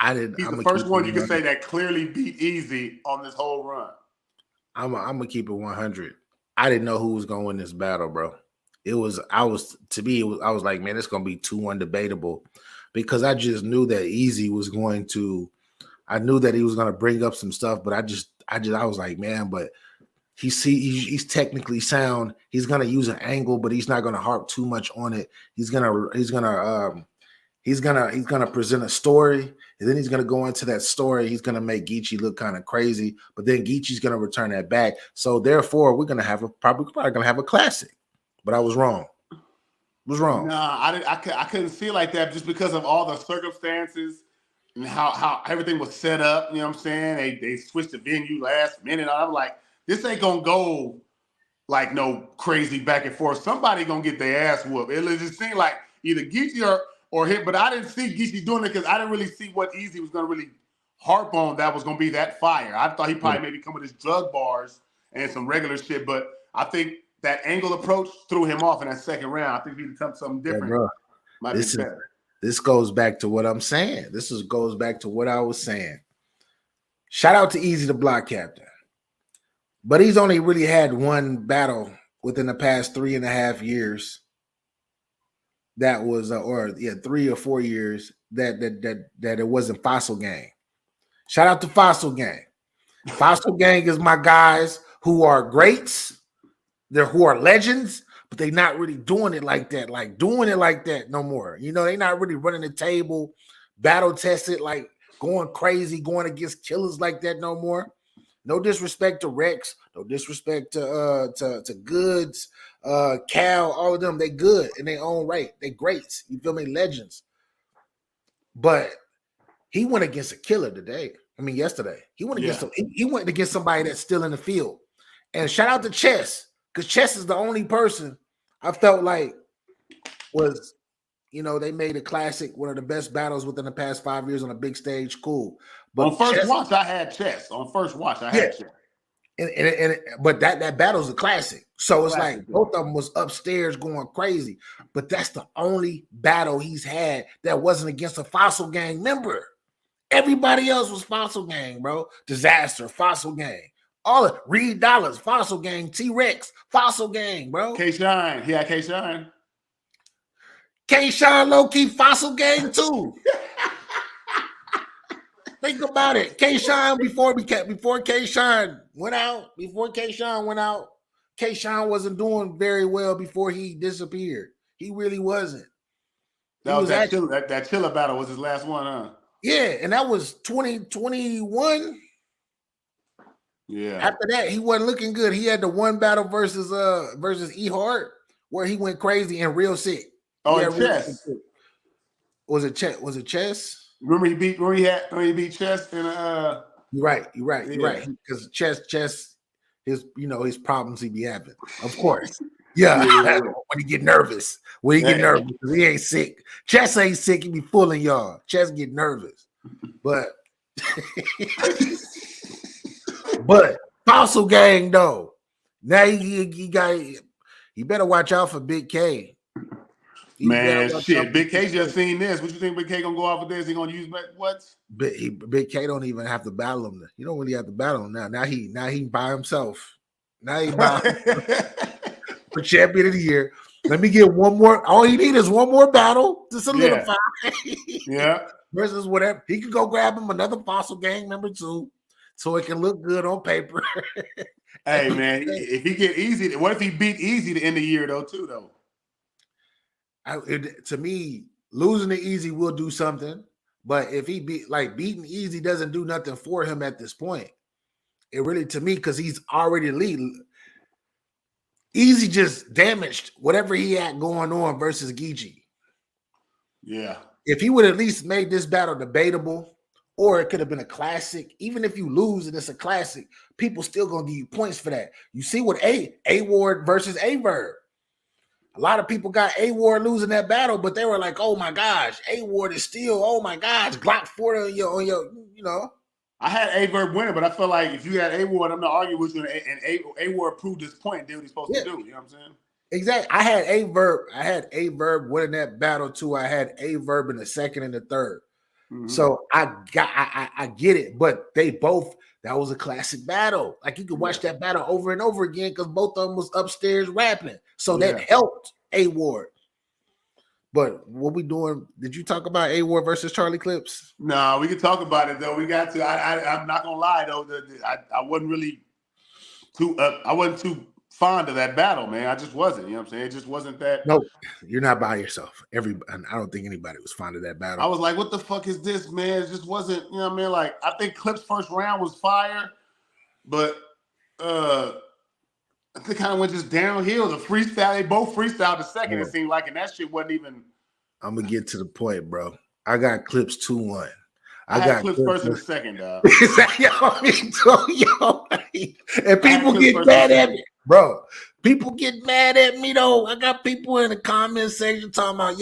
He's the first one you can say that clearly beat Eazy on this whole run. I'm gonna keep it 100. I didn't know who was gonna win this battle, bro. I was like, man, it's gonna be 2-1 debatable, because I just knew that Eazy was going to. I knew that he was gonna bring up some stuff, but I was like, man, but he's technically sound. He's gonna use an angle, but he's not gonna harp too much on it. He's gonna present a story, and then he's gonna go into that story. He's gonna make Geechi look kind of crazy, but then Geechi's gonna return that back. So therefore, we're gonna have probably gonna have a classic. But I was wrong. Nah, I couldn't see it like that just because of all the circumstances and how everything was set up. You know what I'm saying? They switched the venue last minute. I'm like, this ain't gonna go like no crazy back and forth. Somebody gonna get their ass whooped. It just seemed like either Geechi or him, but I didn't see Geechi doing it because I didn't really see what Eazy was going to really harp on that was going to be that fire. I thought he probably maybe come with his drug bars and some regular shit, but I think that angle approach threw him off in that second round. I think he'd come something different. Yeah, might be better. This goes back to what I'm saying. Goes back to what I was saying. Shout out to Eazy the Block Captain. But he's only really had one battle within the past 3.5 years. That was 3 or 4 years that it wasn't Fossil Gang. Shout out to Fossil Gang. Fossil Gang is my guys who are greats. Who are legends, but they not really doing it like that. Like doing it like that no more. You know, they not really running the table, battle tested, like going crazy, going against killers like that no more. No disrespect to Rex, no disrespect to Goods, Cal, all of them. They good in their own right. They greats. You feel me? Legends. But he went against a killer today. Yesterday. He went against he went against somebody that's still in the field. And shout out to Chess, because Chess is the only person I felt like was, they made a classic, one of the best battles within the past 5 years on a big stage. Cool. But on first watch, I had Chess. On first watch, I had Chess. But that battle's a classic. So it's like both of them was upstairs going crazy. But that's the only battle he's had that wasn't against a Fossil Gang member. Everybody else was Fossil Gang, bro. Disaster, Fossil Gang. All of Reed Dollars, Fossil Gang, T-Rex, Fossil Gang, bro. K-Shine. He had K-Shine. K-Shine low-key Fossil Gang too. Think about it. K-Shine before K-Shine went out, K-Shine wasn't doing very well before he disappeared. He really wasn't. That Chilla battle was his last one, huh? Yeah, and that was 2021. Yeah. After that, he wasn't looking good. He had the one battle versus E Hart where he went crazy and real sick. Oh, Chess. Was it Chess? Remember he beat Chess in You're right. Because Chess, his problems he be having, of course. Yeah. When he get nervous. Because he ain't sick. Chess ain't sick, he be fooling y'all. Chess get nervous. But Fossil Gang though. Now he better watch out for Big K. Man, shit. Big K just seen this. What you think Big K gonna go off of this? He gonna use what? Big K don't even have to battle him. You don't really have to battle him now. Now he by himself. Now he by for champion of the year. Let me get one more. All he need is one more battle to solidify. Yeah. Versus whatever. He can go grab him another Fossil Gang member too, so it can look good on paper. Hey man, if he get Eazy, what if he beat Eazy to end the year though? To me, losing to Eazy will do something, but if he beating Eazy doesn't do nothing for him at this point. It really, to me, because he's already leading. Eazy just damaged whatever he had going on versus Geechi. Yeah. If he would at least made this battle debatable, or it could have been a classic. Even if you lose and it's a classic, people still gonna give you points for that. You see what A-Ward versus A-Verb. A lot of people got A-Ward losing that battle, but they were like, "Oh my gosh, A-Ward is still, oh my gosh, Glock 40 on your." I had A-Verb winning, but I feel like if you had A-Ward, I'm not arguing with you, and A-Ward proved his point and did what he's supposed to do. You know what I'm saying? Exactly. I had A-Verb winning that battle too. I had A-Verb in the second and the third. Mm-hmm. So I get it, but they both, that was a classic battle. Like you could watch that battle over and over again because both of them was upstairs rapping. So that helped A-Ward. But what we doing? Did you talk about A-Ward versus Charlie Clips? No, we can talk about it though. We got to. I'm not gonna lie though. I wasn't really too. I wasn't too fond of that battle, man. I just wasn't. You know what I'm saying? It just wasn't that. No, you're not by yourself. I don't think anybody was fond of that battle. I was like, what the fuck is this, man? It just wasn't. You know what I mean? Like, I think Clips' first round was fire, but I think it kind of went just downhill. The freestyle, they both freestyled the second. It seemed like, and that shit wasn't even. I'm gonna get to the point, bro. I got Clips 2-1. I got Clips first and the second, dog. And people get mad at me, bro. People get mad at me though. I got people in the comment section talking about,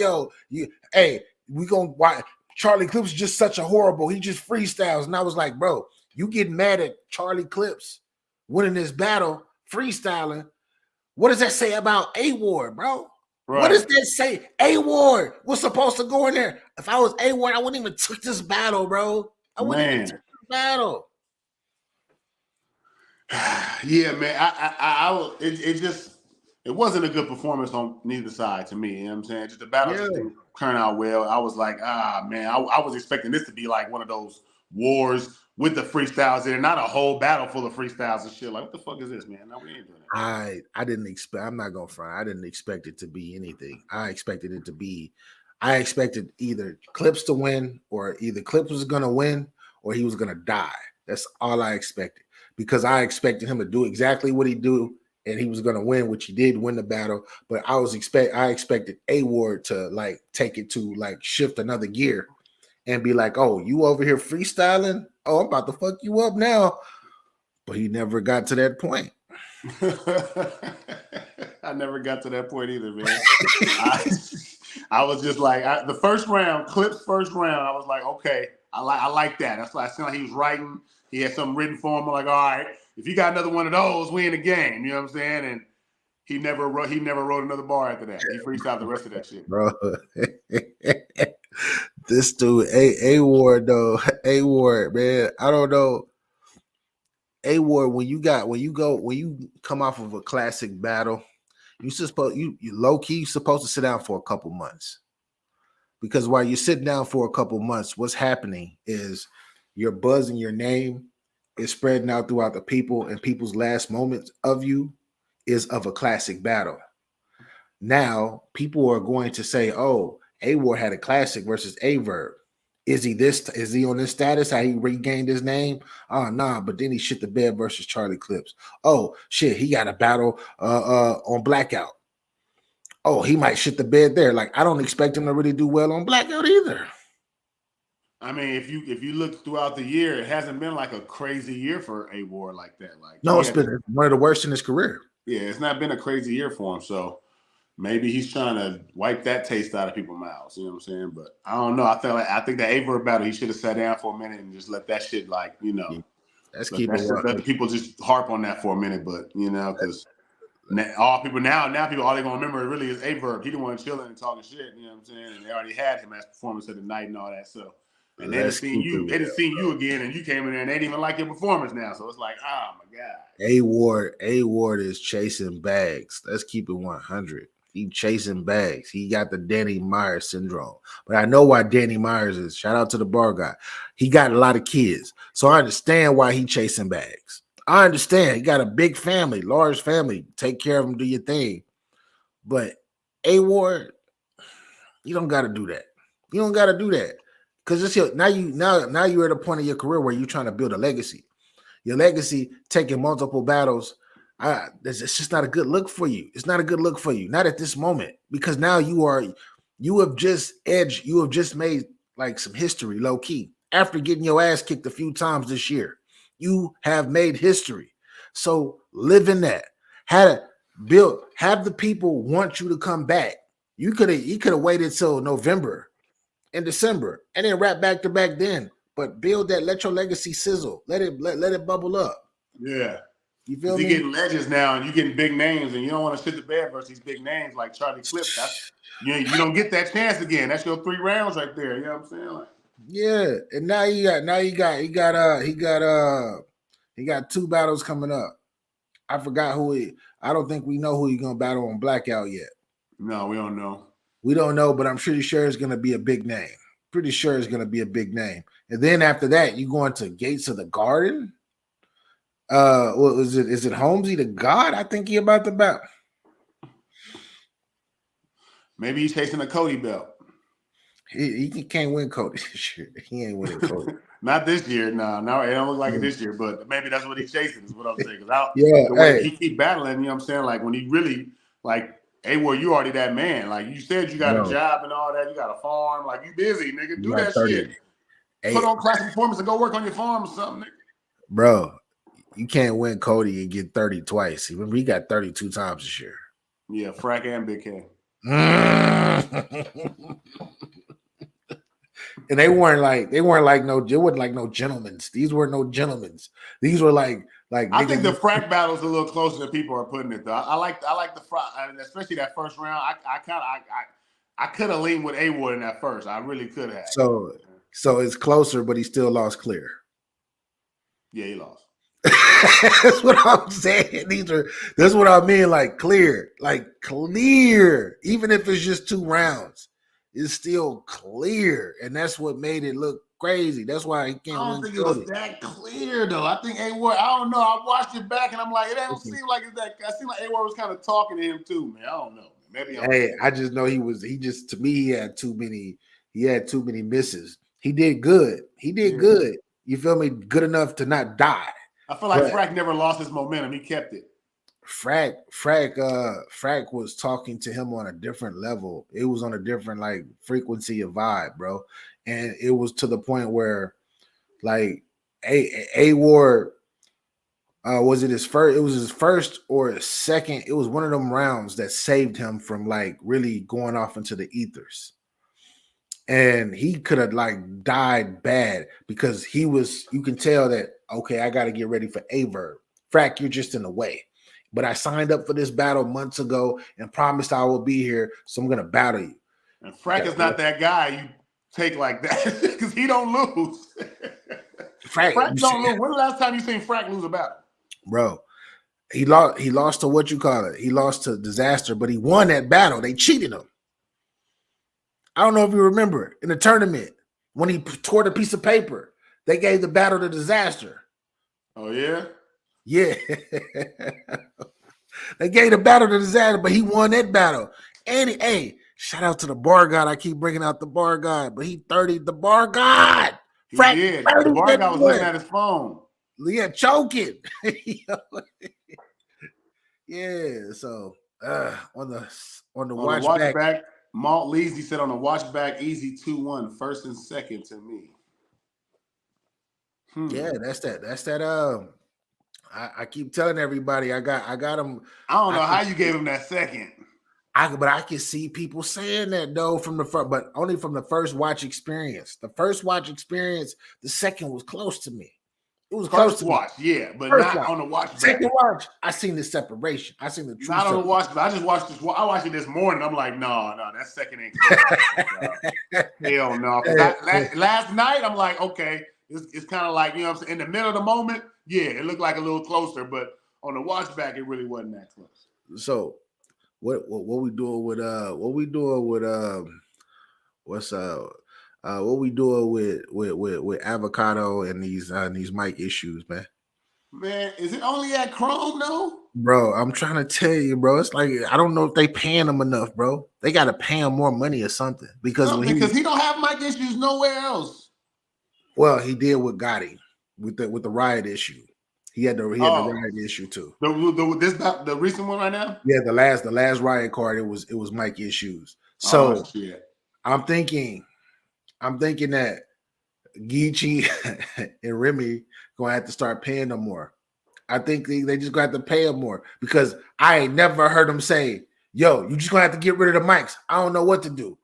we gonna watch Charlie Clips just such a horrible. He just freestyles, and I was like, bro, you get mad at Charlie Clips winning this battle freestyling. What does that say about A-Ward, bro? Right. What does that say? A-Ward was supposed to go in there. If I was A-Ward, I wouldn't even took this battle, bro. I wouldn't even took this battle. Yeah, man. It wasn't a good performance on neither side to me. You know what I'm saying? Just the battle just didn't turn out well. I was like, man, I was expecting this to be like one of those wars with the freestyles in it, not a whole battle full of freestyles and shit. Like, what the fuck is this, man? No, we ain't doing that. I didn't expect. I'm not gonna front. I didn't expect it to be anything. I expected either Clips to win, or either Clips was gonna win, or he was gonna die. That's all I expected, because I expected him to do exactly what he do, and he was gonna win, which he did win the battle. But I expected A-Ward to like take it to like shift another gear and be like, "Oh, you over here freestyling? Oh, I'm about to fuck you up now." But he never got to that point. I never got to that point either, man. I was just like the first round, Clips first round. I was like, okay, I like that. That's why I seemed like he was writing. He had something written for him. I'm like, all right, if you got another one of those, we in the game. You know what I'm saying? And he never wrote another bar after that. He freestyled the rest of that shit, bro. This dude, A Ward though, A Ward, man. I don't know. A Ward, when you come off of a classic battle, you low key supposed to sit down for a couple months. Because while you're sitting down for a couple months, what's happening is your buzz and your name is spreading out throughout the people, and people's last moments of you is of a classic battle. Now, people are going to say, oh, A Ward had a classic versus A Verb. Is he on this status? How he regained his name? Oh, nah, but then he shit the bed versus Charlie Clips. Oh, shit, he got a battle on Blackout. Oh, he might shit the bed there. Like, I don't expect him to really do well on Blackout either. I mean, if you look throughout the year, it hasn't been like a crazy year for A Ward like that. Like, no, it's been one of the worst in his career. Yeah, it's not been a crazy year for him. So maybe he's trying to wipe that taste out of people's mouths. You know what I'm saying? But I don't know. I think the A Verb battle, he should have sat down for a minute and just let that shit, like, you know, let the people just harp on that for a minute. But you know, because people all they're gonna remember really is A Verb. He the one chilling and talking shit. You know what I'm saying? And they already had him as performance of the night and all that. So. And they didn't seen you. They didn't seen you again, and you came in there, and they didn't even like your performance now. So it's like, oh my god. A Ward is chasing bags. Let's keep it 100. He chasing bags. He got the Danny Myers syndrome. But I know why Danny Myers is. Shout out to the bar guy. He got a lot of kids, so I understand why he chasing bags. I understand. He got a big family, large family. Take care of him. Do your thing. But A Ward, you don't got to do that. You don't got to do that. Because now you're at a point of your career where you're trying to build a legacy. Your legacy taking multiple battles, it's just not a good look for you. It's not a good look for you. Not at this moment, because now you have just made like some history low key after getting your ass kicked a few times this year. You have made history. So live in that. Have the people want you to come back. You could have waited till November. In December, and then rap back to back then. But build that, let your legacy sizzle. Let it bubble up. Yeah. You feel me? You're getting legends now, and you're getting big names, and you don't want to shit the bed versus these big names like Charlie Clips. You don't get that chance again. That's your 3 rounds right there. You know what I'm saying? Like, yeah, and he got 2 battles coming up. I forgot I don't think we know who he's gonna battle on Blackout yet. No, we don't know. We don't know, but I'm pretty sure it's going to be a big name. Pretty sure it's going to be a big name. And then after that, you go into Gates of the Garden. What is it? Is it Holmesy the God? I think he about to battle. Maybe he's chasing a Cody belt. He can't win Cody this year. He ain't winning Cody. Not this year. No, it don't look like it this year. But maybe that's what he's chasing. Is what I'm saying. The way he keep battling, you know what I'm saying? Like when he really like. Hey, well, you already that man. Like you said, you got a job and all that. You got a farm. Like you busy, nigga. Do that 30. Shit. Put on classic performance and go work on your farm or something, nigga. Bro, you can't win Cody and get 30 twice. Remember, he got 32 times this year. Yeah, Frack and Big K. And they weren't like no gentlemen's. These weren't no gentlemen's. These were like I think the Frack battle is a little closer than people are putting it though. I like the Frack, especially that first round. I could have leaned with A Ward in that first. I really could have. So it's closer, but he still lost clear. Yeah, he lost. That's what I'm saying. That's what I mean. Like clear. Even if it's just 2 rounds, it's still clear, and that's what made it look crazy. That's why he can't. I don't think it was that clear though. I think A Ward. I don't know. I watched it back, and I'm like, it don't seem like it's that. I seem like A Ward was kind of talking to him too, man. I don't know. Maybe. I just know to me he had too many. He had too many misses. He did good. Good. You feel me? Good enough to not die. I feel like Frack never lost his momentum. He kept it. Frack was talking to him on a different level. It was on a different like frequency of vibe, bro. And it was to the point where like A Ward Was it his first? It was his first or his second. It was one of them rounds that saved him from like really going off into the ethers. And he could have like died bad because he was, you can tell that, okay, I got to get ready for Averb. Frack, you're just in the way. But I signed up for this battle months ago and promised I will be here. So I'm going to battle you. And Frack is not that guy you take like that because he don't lose. Frack don't lose. When the last time you seen Frack lose a battle? Bro, he lost to what you call it. He lost to Disaster, but he won that battle. They cheated him. I don't know if you remember in the tournament when he tore the piece of paper, they gave the battle to Disaster. Oh, yeah? Yeah. They gave the battle to Disaster, but he won that battle. And hey, shout out to the bar god. I keep bringing out the bar god, but he 30'd the bar god. He did. The bar god was looking at his phone. Yeah, choking. Yeah, so on the watch back. Malt Leezy said on the watch back, Eazy 2-1, first and second to me. Yeah, that's that. I keep telling everybody I got him. I don't know how you gave him that second. But I can see people saying that though from the front, but only from the first watch experience. The first watch experience, the second was close to me. It was close to watch, yeah, but first not on the watch. Second watch, I seen the separation. I seen the truth. Not on the watch, but I just watched this. I watched it this morning. I'm like, no, that second ain't close. Hell no. Last night, I'm like, okay, it's kind of like, you know what I'm saying? In the middle of the moment, yeah, it looked like a little closer, but on the watch back, it really wasn't that close. So what we doing with what we doing with Avocado and these mic issues, man? Man, is it only at Chrome though? Bro, I'm trying to tell you, bro. It's like I don't know if they paying him enough, bro. They got to pay him more money or something because he don't have mic issues nowhere else. Well, he did with Gotti with the riot issue. He had the riot issue too. The recent one right now? Yeah, the last riot card, it was mic issues. So I'm thinking that Geechi and Remy gonna have to start paying them more. I think they just gonna have to pay them more because I ain't never heard them say, "Yo, you just gonna have to get rid of the mics." I don't know what to do.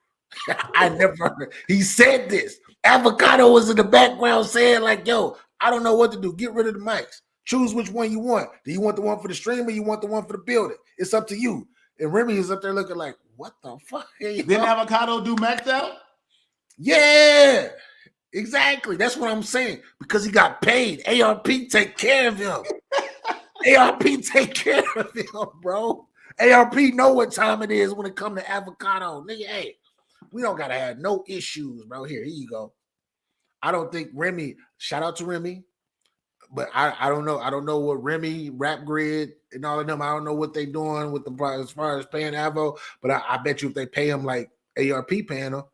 I never heard. He said this. Avocado was in the background saying like, "Yo, I don't know what to do. Get rid of the mics. Choose which one you want. Do you want the one for the stream or you want the one for the building? It's up to you." And Remy is up there looking like, "What the fuck?" Didn't Avocado do maxed out? Yeah, exactly. That's what I'm saying. Because he got paid. ARP take care of him. ARP take care of him, bro. ARP know what time it is when it comes to Avocado. Nigga, hey, we don't gotta have no issues, bro. Here you go. I don't think Remy, shout out to Remy, but I don't know. I don't know what Remy, Rap Grid, and all of them. I don't know what they doing with as far as paying Avo, but I bet you if they pay him like ARP paying him,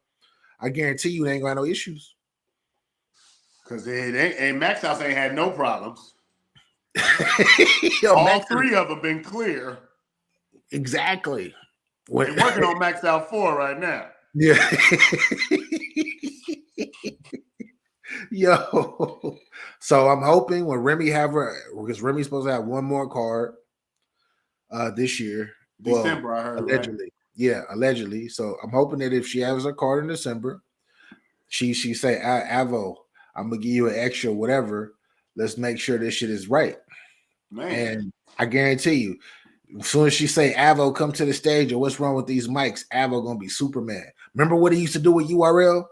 I guarantee you they ain't got no issues. Because Max House ain't had no problems. Yo, all three of them been clear. Exactly. They're working on Maxed Out 4 right now. Yeah. Yo. So I'm hoping when Remy because Remy's supposed to have one more card this year. December, I heard. Allegedly. Right? Yeah, allegedly. So I'm hoping that if she has her card in December, she say, Avo, I'm gonna give you an extra whatever. Let's make sure this shit is right. Man. And I guarantee you, as soon as she say Avo, come to the stage, or what's wrong with these mics, Avo gonna be Superman. Remember what he used to do with URL?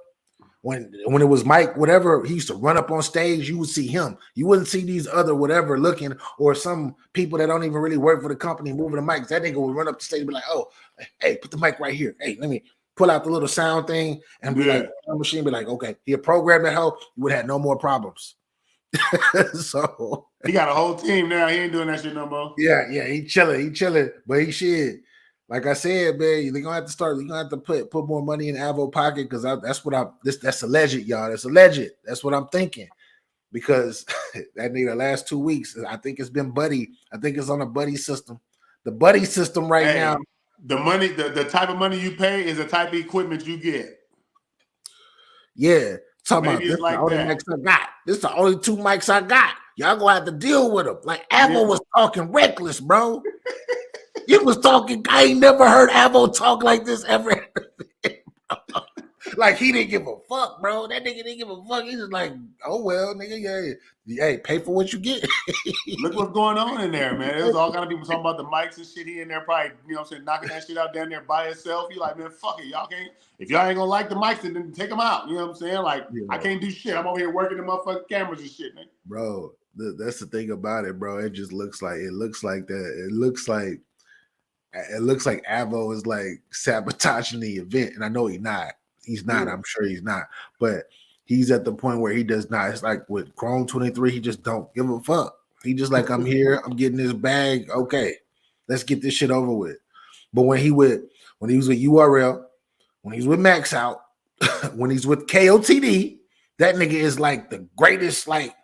When it was Mike, whatever, he used to run up on stage, you would see him. You wouldn't see these other whatever looking, or some people that don't even really work for the company moving the mics. That nigga would run up the stage and be like, oh, hey, put the mic right here. Hey, let me pull out the little sound thing and be like, machine be like, okay, he'll program that hoe, you would have no more problems. So he got a whole team now. He ain't doing that shit no more. Yeah, he chilling, but he should. Like I said, man, you're gonna have to start. You're gonna have to put more money in Avo pocket because that's alleged, y'all. That's alleged. That's what I'm thinking. Because that nigga the last 2 weeks, I think it's been buddy. I think it's on a buddy system. The buddy system now. The money, the type of money you pay is the type of equipment you get. Yeah. Talking Maybe about this it's is the like only that. mics I got. This is the only 2 mics I got. Y'all gonna have to deal with them. Like Avo was talking reckless, bro. You was talking. I ain't never heard Avo talk like this ever. Like he didn't give a fuck, bro. That nigga didn't give a fuck. He's just like, oh well, nigga, yeah. Hey, pay for what you get. Look what's going on in there, man. There's all kind of people talking about the mics and shit. He in there probably, you know what I'm saying, knocking that shit out down there by himself. You like, man, fuck it. Y'all can't, if y'all ain't gonna like the mics, then take them out. You know what I'm saying? Like, I can't do shit. I'm over here working the motherfucking cameras and shit, man. Bro, that's the thing about it, bro. It just looks like that. It looks like Avo is like sabotaging the event. And I know he's not. He's not. I'm sure he's not. But he's at the point where he does not. It's like with Chrome 23, he just don't give a fuck. He just like, I'm here, I'm getting this bag. Okay, let's get this shit over with. But when he was with URL, when he's with Max Out, when he's with KOTD, that nigga is like the greatest like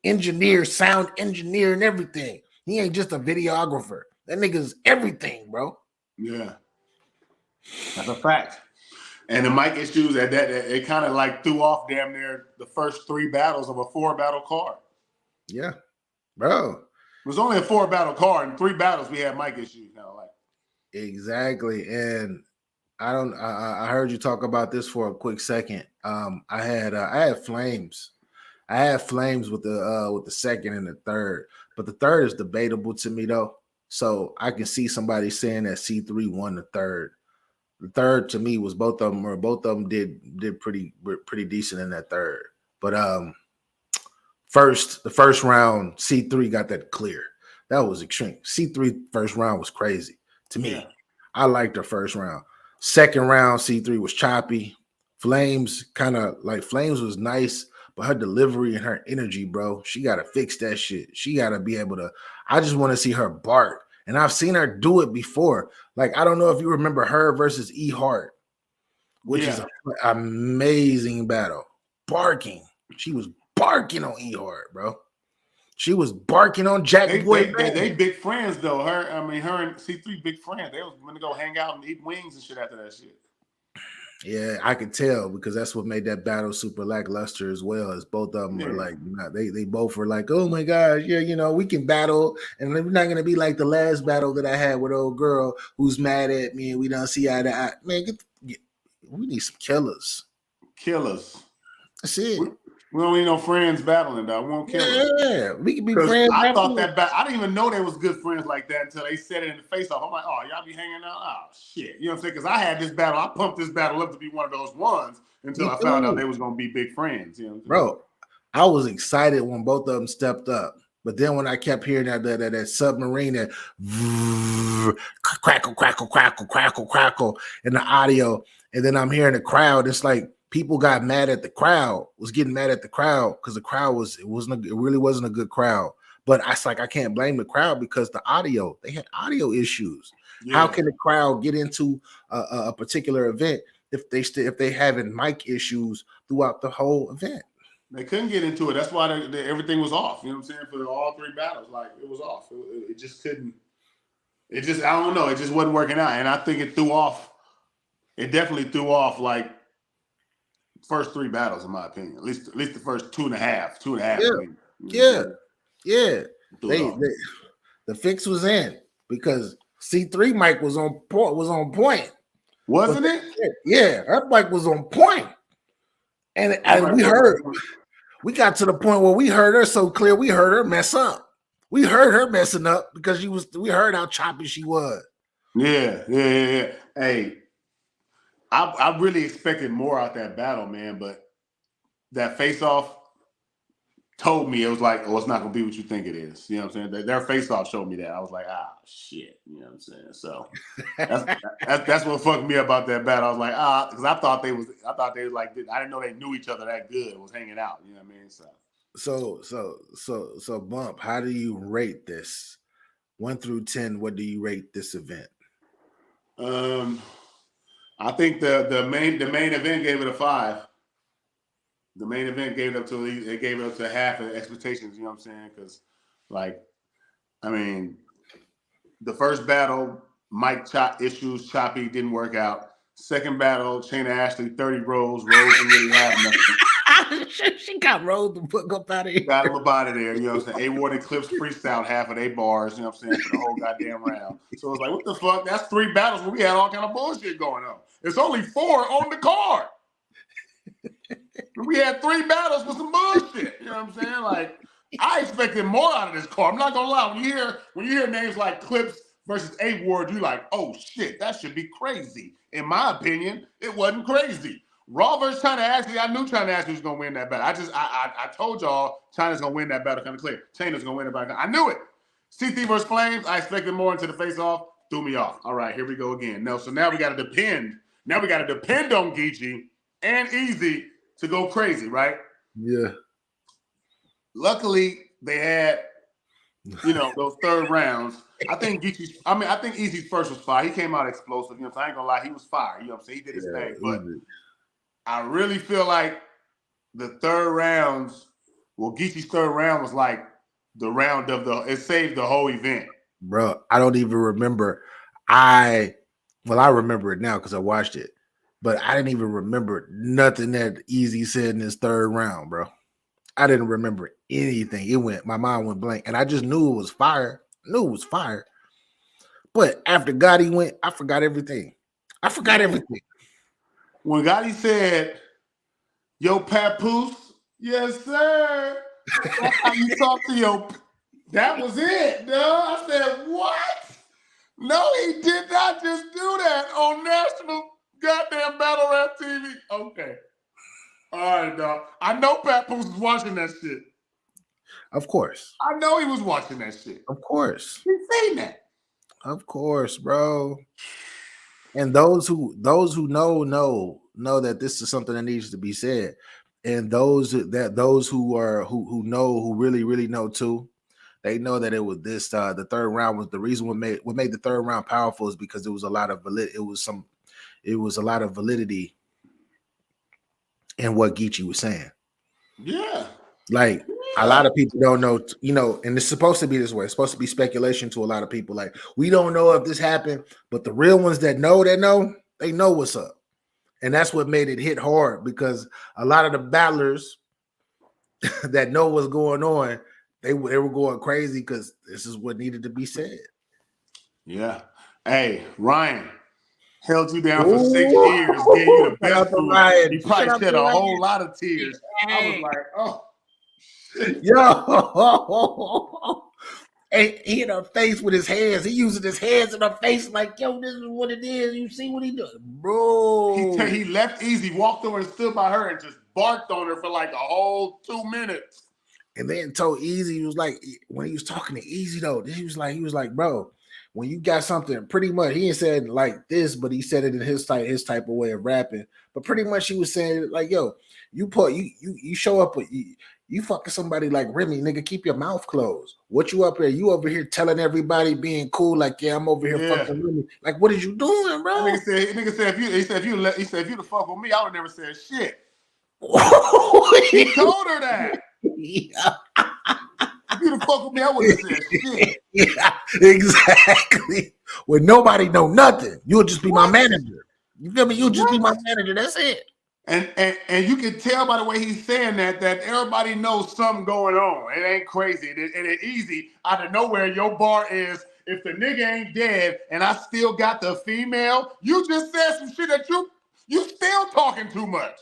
engineer, sound engineer, and everything. He ain't just a videographer. That nigga's everything, bro. Yeah, that's a fact. And the mic issues that it kind of like threw off damn near the first 3 battles of a 4-battle card. Yeah, bro. It was only a 4-battle card, and 3 battles we had mic issues. Now, like exactly. And I heard you talk about this for a quick second. I had flames. I had flames with the second and the third, but the third is debatable to me though. So I can see somebody saying that C3 won the third. The third to me was both of them did pretty decent in that third. But the first round, C3 got that clear. That was extreme. C3 first round was crazy to me. Yeah. I liked the first round. Second round, C3 was choppy. Flames was nice, but her delivery and her energy, bro, she got to fix that shit. She got to be able to. I just want to see her bark. And I've seen her do it before. Like, I don't know if you remember her versus E Hart, which is an amazing battle. Barking. She was barking on E Hart, bro. She was barking on Jack Boy. They big her and C3 big friends. They was gonna go hang out and eat wings and shit after that shit. Yeah, I could tell because that's what made that battle super lackluster as well. As both of them were like, they both were like, oh my gosh, yeah, we can battle, and we're not gonna be like the last battle that I had with old girl who's mad at me and we don't see eye to eye. Man, we need some killers. Killers. That's it. We don't need no friends battling, dog. We won't kill us. Yeah, we can be friends. I thought I didn't even know they was good friends like that until they said it in the face off. I'm like, oh, y'all be hanging out? Oh, shit. You know what I'm saying? Because I had this battle. I pumped this battle up to be one of those ones until I found out they was going to be big friends. You know what I'm saying? Bro, I was excited when both of them stepped up. But then when I kept hearing that submarine, that crackle, crackle, crackle, crackle, crackle in the audio, and then I'm hearing the crowd, it's like, people got mad at the crowd, was getting mad at the crowd because the crowd it really wasn't a good crowd. But I can't blame the crowd because they had audio issues. Yeah. How can the crowd get into a particular event if they having mic issues throughout the whole event? They couldn't get into it. That's why everything was off. You know what I'm saying? For all 3 battles, like it was off. It just couldn't. It just, I don't know. It just wasn't working out, and I think it threw off. It definitely threw off like first 3 battles, in my opinion. At least the first 2.5. Yeah. The fix was in because C3 mic was on point. Wasn't it? Yeah, her mic was on point. And we got to the point where we heard her so clear, we heard her mess up. We heard her messing up because we heard how choppy she was. Yeah. Hey, I really expected more out that battle, man, but that face-off told me it was like, oh, it's not going to be what you think it is. You know what I'm saying? Their face-off showed me that. I was like, shit. You know what I'm saying? So that's what fucked me up about that battle. I was like, because I thought they was like, I didn't know they knew each other that good. Was hanging out. You know what I mean? So Bump, how do you rate this? 1 through 10, what do you rate this event? I think the main event gave it a 5. The main event gave it up to half of the expectations. You know what I'm saying? Because, like, I mean, the first battle, mic issues, choppy, didn't work out. Second battle, Shana Ashley, 30 rolls didn't really have nothing. got rolled the fuck up out of here. Got him up out of there. You know what I'm saying? A-Ward and Clips freestyle half of their bars, you know what I'm saying, for the whole goddamn round. So it's like, what the fuck? That's 3 battles where we had all kind of bullshit going on. It's only 4 on the card. We had 3 battles with some bullshit. You know what I'm saying? Like, I expected more out of this card. I'm not gonna lie. When you hear names like Clips versus A-Ward, you're like, oh shit, that should be crazy. In my opinion, it wasn't crazy. Raw versus China Ashley, I knew China Ashley was gonna win that battle. I told y'all China's gonna win that battle kind of clear. China's gonna win that battle. I knew it. CT versus Flames, I expected more into the face-off. Threw me off. All right, here we go again. No, so now we gotta depend. Now we gotta depend on Geechi and Eazy to go crazy, right? Yeah. Luckily, they had, those third rounds. I think Eazy's first was fire. He came out explosive. You know what I'm saying? I ain't gonna lie, he was fire. You know what I'm saying? He did his thing. But I really feel like the third rounds, Geechi's third round was like the round of it saved the whole event. Bro, I don't even remember. I remember it now because I watched it. But I didn't even remember nothing that Eazy said in his third round, bro. I didn't remember anything. My mind went blank. And I just knew it was fire. But after Gotti went, I forgot everything. When Gotti said, yo, Papoose, yes, sir. That's how you talk to your... That was it, no. I said, what? No, he did not just do that on national goddamn battle rap TV. Okay. All right, dog. I know Papoose was watching that shit. Of course. I know he was watching that shit. Of course. He's saying that. Of course, bro. And those who know that this is something that needs to be said. And those who really know too, they know that it was this the third round was the reason what made the third round powerful is because it was a lot of validity in what Geechi was saying. Yeah. Like a lot of people don't know, and it's supposed to be this way. It's supposed to be speculation to a lot of people. Like, we don't know if this happened, but the real ones that know, they know what's up. And that's what made it hit hard because a lot of the battlers that know what's going on, they were going crazy because this is what needed to be said. Yeah. Hey, Ryan held you down for 6 years, gave you the best food. He probably shed a whole lot of tears. I was like, oh. Yo. And he in her face with his hands. He using his hands in her face like, yo, this is what it is. You see what he doing? Bro. He left Eazy, walked over and stood by her and just barked on her for like a whole 2 minutes. And then told Eazy, he was like, when he was talking to Eazy though, he was like, bro, when you got something, pretty much, he ain't said like this, but he said it in his type of way of rapping. But pretty much he was saying like, yo, you show up with you fucking somebody like Remy, nigga, keep your mouth closed. What you up here? You over here telling everybody being cool, like, yeah, I'm over here fucking Remy. Like, what is you doing, bro? Nigga said if you to fuck with me, I would never said shit. He told her that. Yeah. If you to fuck with me, I wouldn't have said shit. Yeah, exactly. When nobody know nothing, you'll just be my manager. You feel me? You'll just be my manager. That's it. And you can tell by the way he's saying that everybody knows something going on. It ain't crazy. And it's Eazy. Out of nowhere, your bar is, if the nigga ain't dead and I still got the female, you just said some shit that you still talking too much.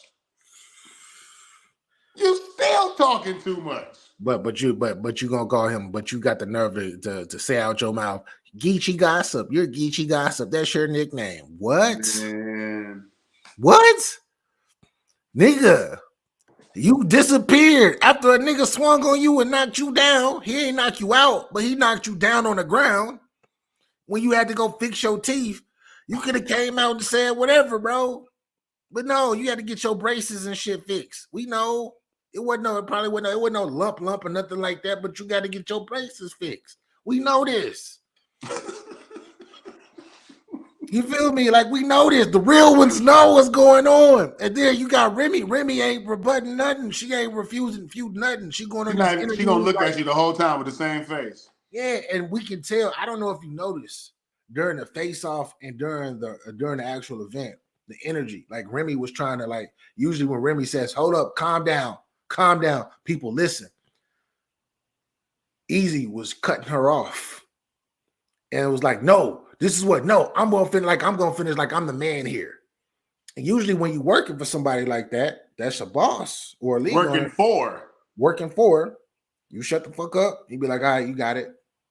You still talking too much. But you gonna call him, but you got the nerve to say out your mouth, Geechi Gossip. You're Geechi Gossip. That's your nickname. What? Man. What? Nigga, you disappeared after a nigga swung on you and knocked you down. He ain't knock you out, but he knocked you down on the ground when you had to go fix your teeth. You could have came out and said whatever, bro. But no, you had to get your braces and shit fixed. We know it wasn't no lump or nothing like that, but you got to get your braces fixed. We know this. You feel me? Like, we know this. The real ones know what's going on. And then you got Remy. Remy ain't rebutting nothing. She ain't refusing nothing. She going on. She gonna look at you the whole time with the same face. Yeah, and we can tell. I don't know if you noticed during the face-off and during the actual event, the energy. Like, Remy was trying to, like, usually when Remy says, "Hold up, calm down," calm down. People, listen. Eazy was cutting her off. And it was like, no, this is what, no, I'm going to finish like I'm the man here. And usually when you're working for somebody like that, that's a boss or a league owner. Working for, you shut the fuck up. You be like, all right, you got it.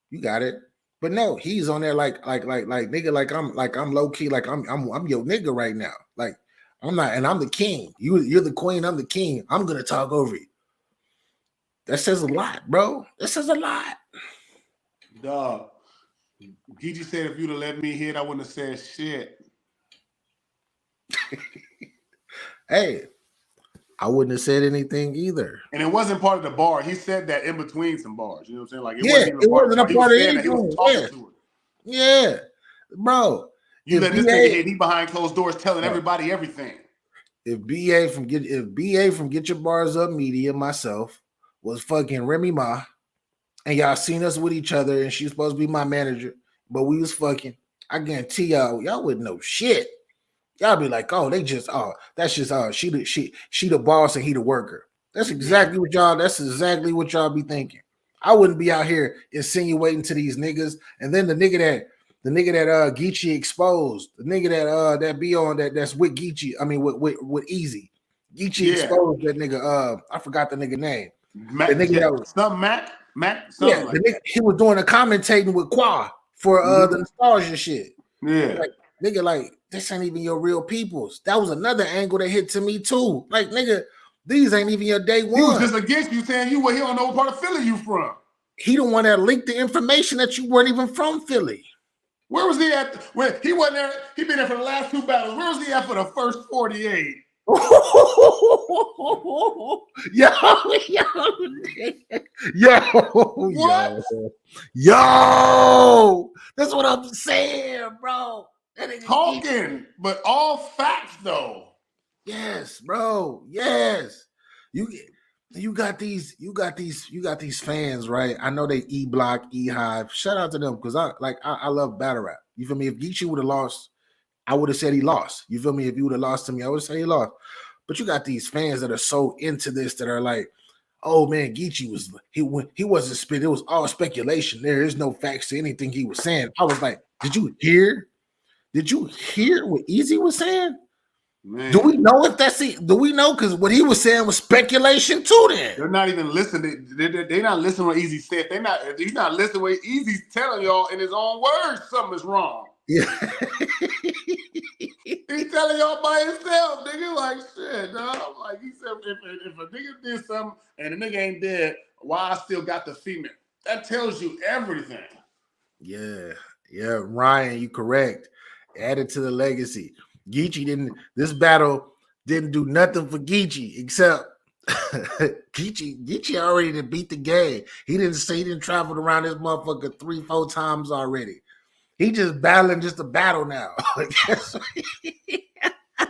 You got it. But no, he's on there like nigga, like I'm low key, like I'm your nigga right now. Like I'm not, and I'm the king. You're the queen, I'm the king. I'm gonna talk over you. That says a lot, bro. That says a lot. Dog. Geechi said if you'd have let me hit, I wouldn't have said shit. Hey, I wouldn't have said anything either. And it wasn't part of the bar. He said that in between some bars. You know what I'm saying? Like it wasn't a part of anything. He was talking to her. Yeah, bro. You let this nigga hit, he behind closed doors telling everybody everything. If BA from Get Your Bars Up Media, myself, was fucking Remy Ma, and y'all seen us with each other, and she's supposed to be my manager, but we was fucking, I guarantee y'all wouldn't know shit. Y'all be like, oh, that's just she the boss and he the worker. That's exactly what y'all be thinking. I wouldn't be out here insinuating to these niggas, and then the nigga that Geechi exposed, the nigga that be on that's with Geechi, I mean with Eazy. Geechi exposed that nigga. I forgot the nigga name. Mac, the nigga that was Mac, something like that. He was doing a commentating with Qua for the nostalgia shit. Yeah. Like, nigga, like, this ain't even your real peoples. That was another angle that hit to me too. Like, nigga, these ain't even your day one. He was just against you saying he don't know what part of Philly you from. He the one that leaked the information that you weren't even from Philly. Where was he at? When he wasn't there, he been there for the last 2 battles. Where was he at for the first 48? Yo, that's what I'm saying, bro. Talking, but all facts though. Yes, bro. Yes, you got these fans, right? I know they E-Block, E-Hive. Shout out to them because I love battle rap. You feel me? If Geechi would have lost, I would have said he lost. You feel me? If you would have lost to me, I would say he lost. But you got these fans that are so into this that are like, oh man, Geechi he wasn't spit. It was all speculation. There is no facts to anything he was saying. I was like, did you hear what Eazy was saying? Man. Do we know if that's it? Do we know? Because what he was saying was speculation too. Then they're not even listening. They're not listening what Eazy said. He's not listening what Eazy's telling y'all in his own words. Something is wrong. Yeah. He's telling y'all by himself, nigga. Like shit, dog. Like he said, if a nigga did something and the nigga ain't dead, why I still got the female? That tells you everything. Yeah, Ryan, you correct. Added to the legacy. This battle didn't do nothing for Geechi except Geechi already did beat the game. He didn't travel around this motherfucker 3-4 times already. He just battling just a battle now.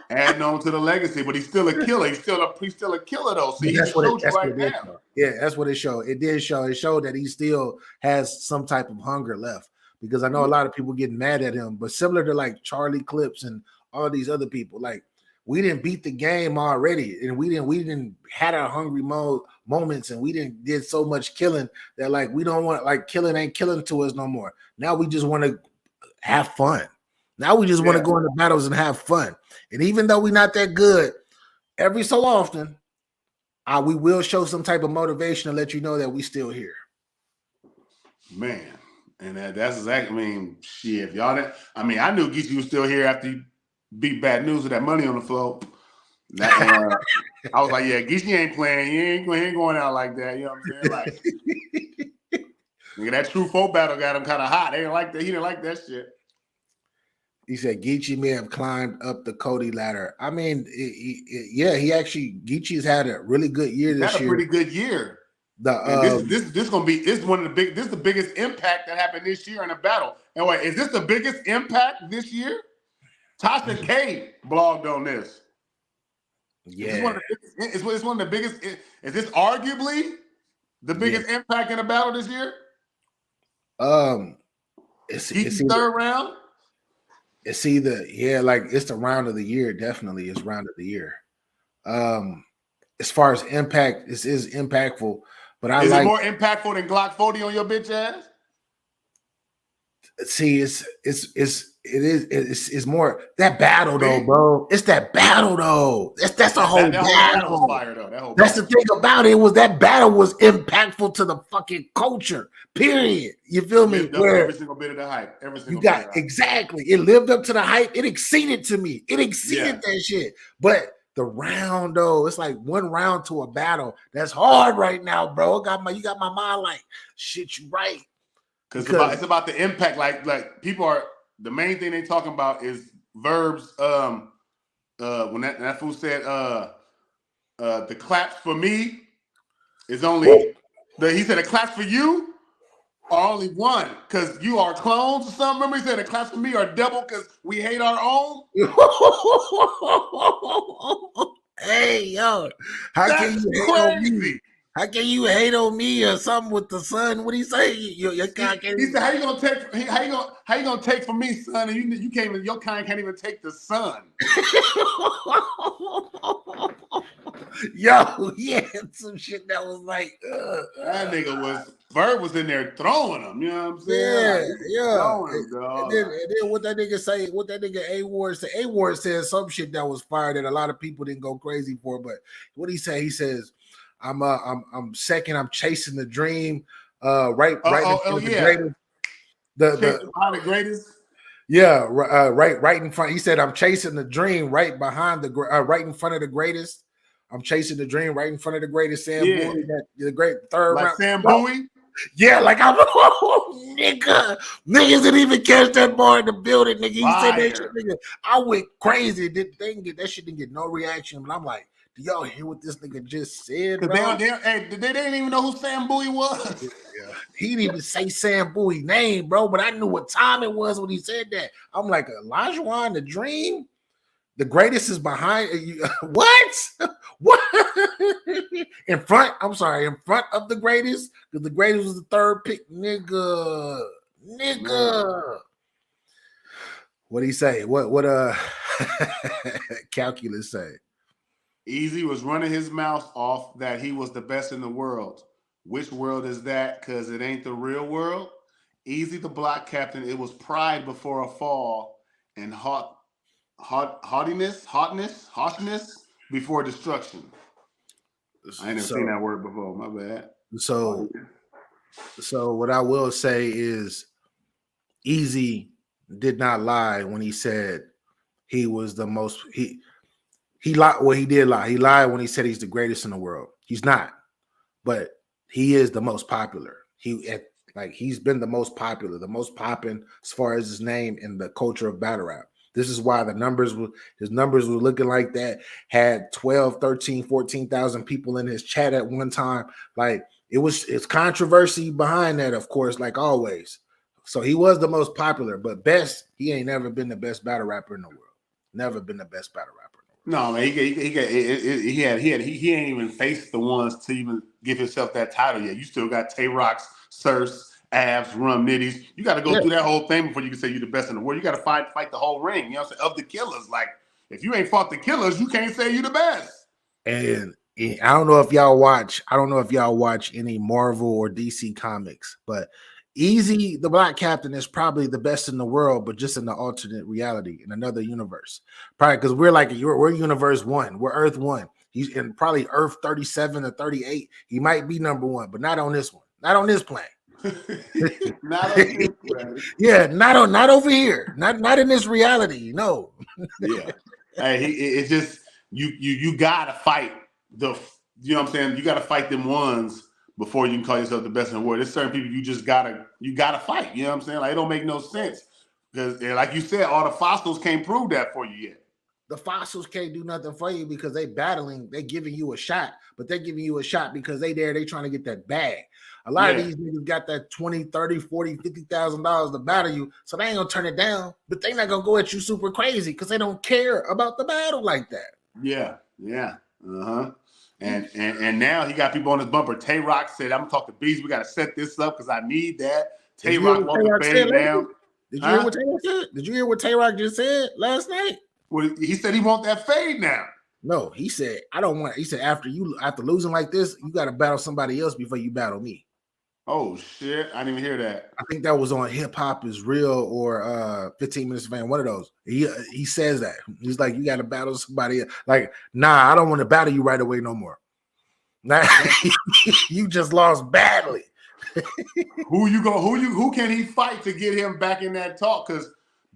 Adding on to the legacy, but he's still a killer. He's still a killer though. See, he showed you right now. Yeah, that's what it showed. It did show. It showed that he still has some type of hunger left. Because I know a lot of people getting mad at him, but similar to like Charlie Clips and all these other people, like we didn't beat the game already, and we didn't had our hungry moments, and we did so much killing that like we don't want, like, killing ain't killing to us no more. Now we just want to have fun. Now we just want to go into battles and have fun. And even though we're not that good, every so often, we will show some type of motivation to let you know that we still here. Man. And that's exactly, I mean, shit, if y'all that, I mean, I knew Geechi was still here after he beat Bad News with that money on the floor. I was like, yeah, Geechi ain't playing. He ain't going out like that. You know what I'm saying? Like, nigga, that True Folk battle got him kind of hot. They didn't like that. He didn't like that shit. He said Geechi may have climbed up the Cody ladder. I mean, Geechi's had a really good year this year. Had a pretty good year. This is the biggest impact that happened this year in a battle. And wait, is this the biggest impact this year? Tasha K blogged on this. Yeah, it's one of the biggest. Is this arguably the biggest impact in a battle this year? It's third round. It's either like it's the round of the year. Definitely, it's round of the year. as far as impact, this is impactful. But is it more impactful than Glock 40 on your bitch ass? See, it's more that battle though, bro. It's that battle though. That's a whole battle. Was fire, though. That's the thing about it, was that battle was impactful to the fucking culture. Period. You feel me? Where every single bit of the hype. Exactly. It lived up to the hype. It exceeded to me. It exceeded that shit. But the round though, it's like one round to a battle. That's hard right now, bro. You got my mind like shit. You right. Because it's about the impact. Like people are, the main thing they talking about is verbs. When that fool said the claps for me is only he said the claps for you are only one because you are clones or something. Remember he said the claps for me are double because we hate our own. Hey yo, how can you hate on me? How can you hate on me or something with the sun? What do you say? He said, "How you gonna take from me, son? And you can't even, your kind can't even take the sun." Yo, he had some shit that was like, that nigga was in there throwing them. You know what I'm saying? Yeah. And then what that nigga say? What that nigga A-Ward said? A-Ward said some shit that was fire that a lot of people didn't go crazy for. But what he say? He says, I'm second. I'm chasing the dream. Right the greatest. Yeah, right in front. He said, I'm chasing the dream right in front of the greatest. I'm chasing the dream right in front of the greatest. Sam Bowie, the great third like round. Sam Bowie. Yeah, like I'm niggas didn't even catch that bar in the building, nigga. He said that shit, nigga. I went crazy. That shit didn't get no reaction. But I'm like, do y'all hear what this nigga just said? Bro? They didn't even know who Sam Bowie was. Yeah. He didn't even say Sam Bowie's name, bro. But I knew what time it was when he said that. I'm like, Elijah the Dream. The greatest is behind you. What? What? In front of the greatest, because the greatest was the third pick, nigga. What he say? What calculus say? Eazy was running his mouth off that he was the best in the world. Which world is that? Because it ain't the real world. Eazy the block captain. It was pride before a fall and haughtiness before destruction. I ain't never seen that word before. My bad. So what I will say is, Eazy did not lie when he said he was the most. He lied. Well, he did lie. He lied when he said he's the greatest in the world. He's not, but he is the most popular. He's been the most popular, the most popping as far as his name in the culture of battle rap. This is why his numbers were looking like that. Had 12, 13, 14,000 people in his chat at one time. Like it's controversy behind that, of course, like always. So he was the most popular, but best, he ain't never been the best battle rapper in the world. Never been the best battle rapper in the world. No, man, he ain't even faced the ones to even give himself that title yet. You still got Tay Rocks, Surfs, Abs, Rum, Nitties. You got to go through that whole thing before you can say you're the best in the world. You got to fight the whole ring. You know what I'm saying? Of the killers. Like, if you ain't fought the killers, you can't say you the best. And I don't know if y'all watch any Marvel or DC comics, but Eazy, the Black Captain, is probably the best in the world, but just in the alternate reality, in another universe. Probably because we're universe 1. We're Earth 1. He's in probably Earth 37 or 38. He might be number 1, but not on this one. Not on this planet. Not over here. Not in this reality. No. Yeah. Hey, it's just you gotta fight you know what I'm saying? You gotta fight them ones before you can call yourself the best in the world. There's certain people you gotta fight. You know what I'm saying? Like, it don't make no sense. Because like you said, all the fossils can't prove that for you yet. The fossils can't do nothing for you because they giving you a shot, but they're giving you a shot because they trying to get that bag. A lot of these niggas got that 20, 30, 40, $50,000 to battle you, so they ain't gonna turn it down, but they not gonna go at you super crazy because they don't care about the battle like that. Yeah. Uh-huh. And now he got people on his bumper. Tay Rock said, I'm gonna talk to Bees. We gotta set this up because I need that. Tay Rock wants to fade now. Did you hear what Tay Rock said? Did you hear what Tay Rock just said last night? Well, he said he want that fade now. No, he said, I don't want. He said after losing like this, you got to battle somebody else before you battle me. Oh shit! I didn't even hear that. I think that was on Hip Hop Is Real or 15 Minutes of Fame. One of those. He says that he's like, you got to battle somebody else. Like, nah, I don't want to battle you right away no more. Nah, you just lost badly. Who can he fight to get him back in that talk? Because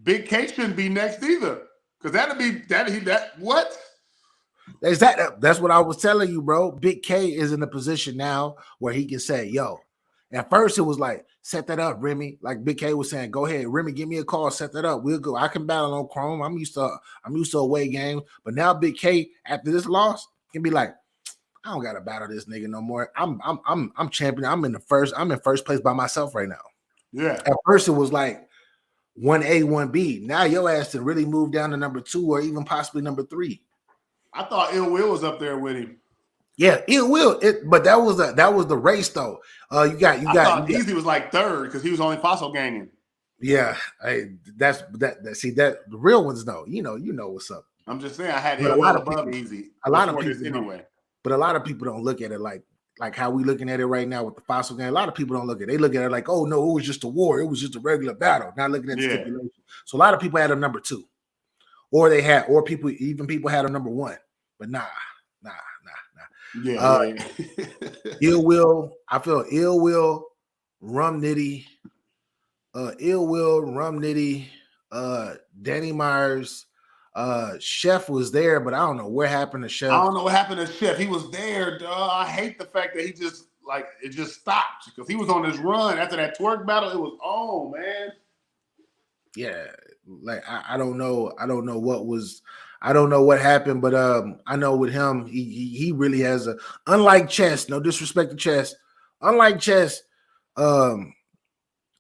Big K shouldn't be next either. Because what? That's what I was telling you, bro. Big K is in a position now where he can say, yo. At first, it was like, set that up, Remy. Like Big K was saying, go ahead, Remy, give me a call, set that up. We'll go. I can battle on Chrome. I'm used to away games. But now Big K, after this loss, can be like, I don't gotta battle this nigga no more. I'm champion. I'm in first place by myself right now. Yeah. At first, it was like 1A, 1B. Now your ass to really move down to number 2 or even possibly number 3. I thought Ill Will was up there with him. Yeah, it will. But that was the race though. I thought Eazy was like 3rd because he was only fossil ganging. Yeah, that's the real ones though. You know what's up. I'm just saying I had Ill Will above Eazy. A lot of people anyway. But a lot of people don't look at it like how we looking at it right now with the fossil gang. A lot of people don't look at it. They look at it like, oh no, it was just a war. It was just a regular battle. Not looking at the stipulation. So a lot of people had a number 2. Or people had a number 1. But nah. Yeah. Ill Will, I feel Ill Will, Rum Nitty, Danny Myers, Chef was there, but I don't know what happened to Chef. I don't know what happened to Chef. He was there, duh. I hate the fact that he just it just stopped because he was on his run after that twerk battle. It was on, man. Yeah, like I don't know what happened, but I know with him, he really has unlike Chess, no disrespect to Chess, unlike Chess,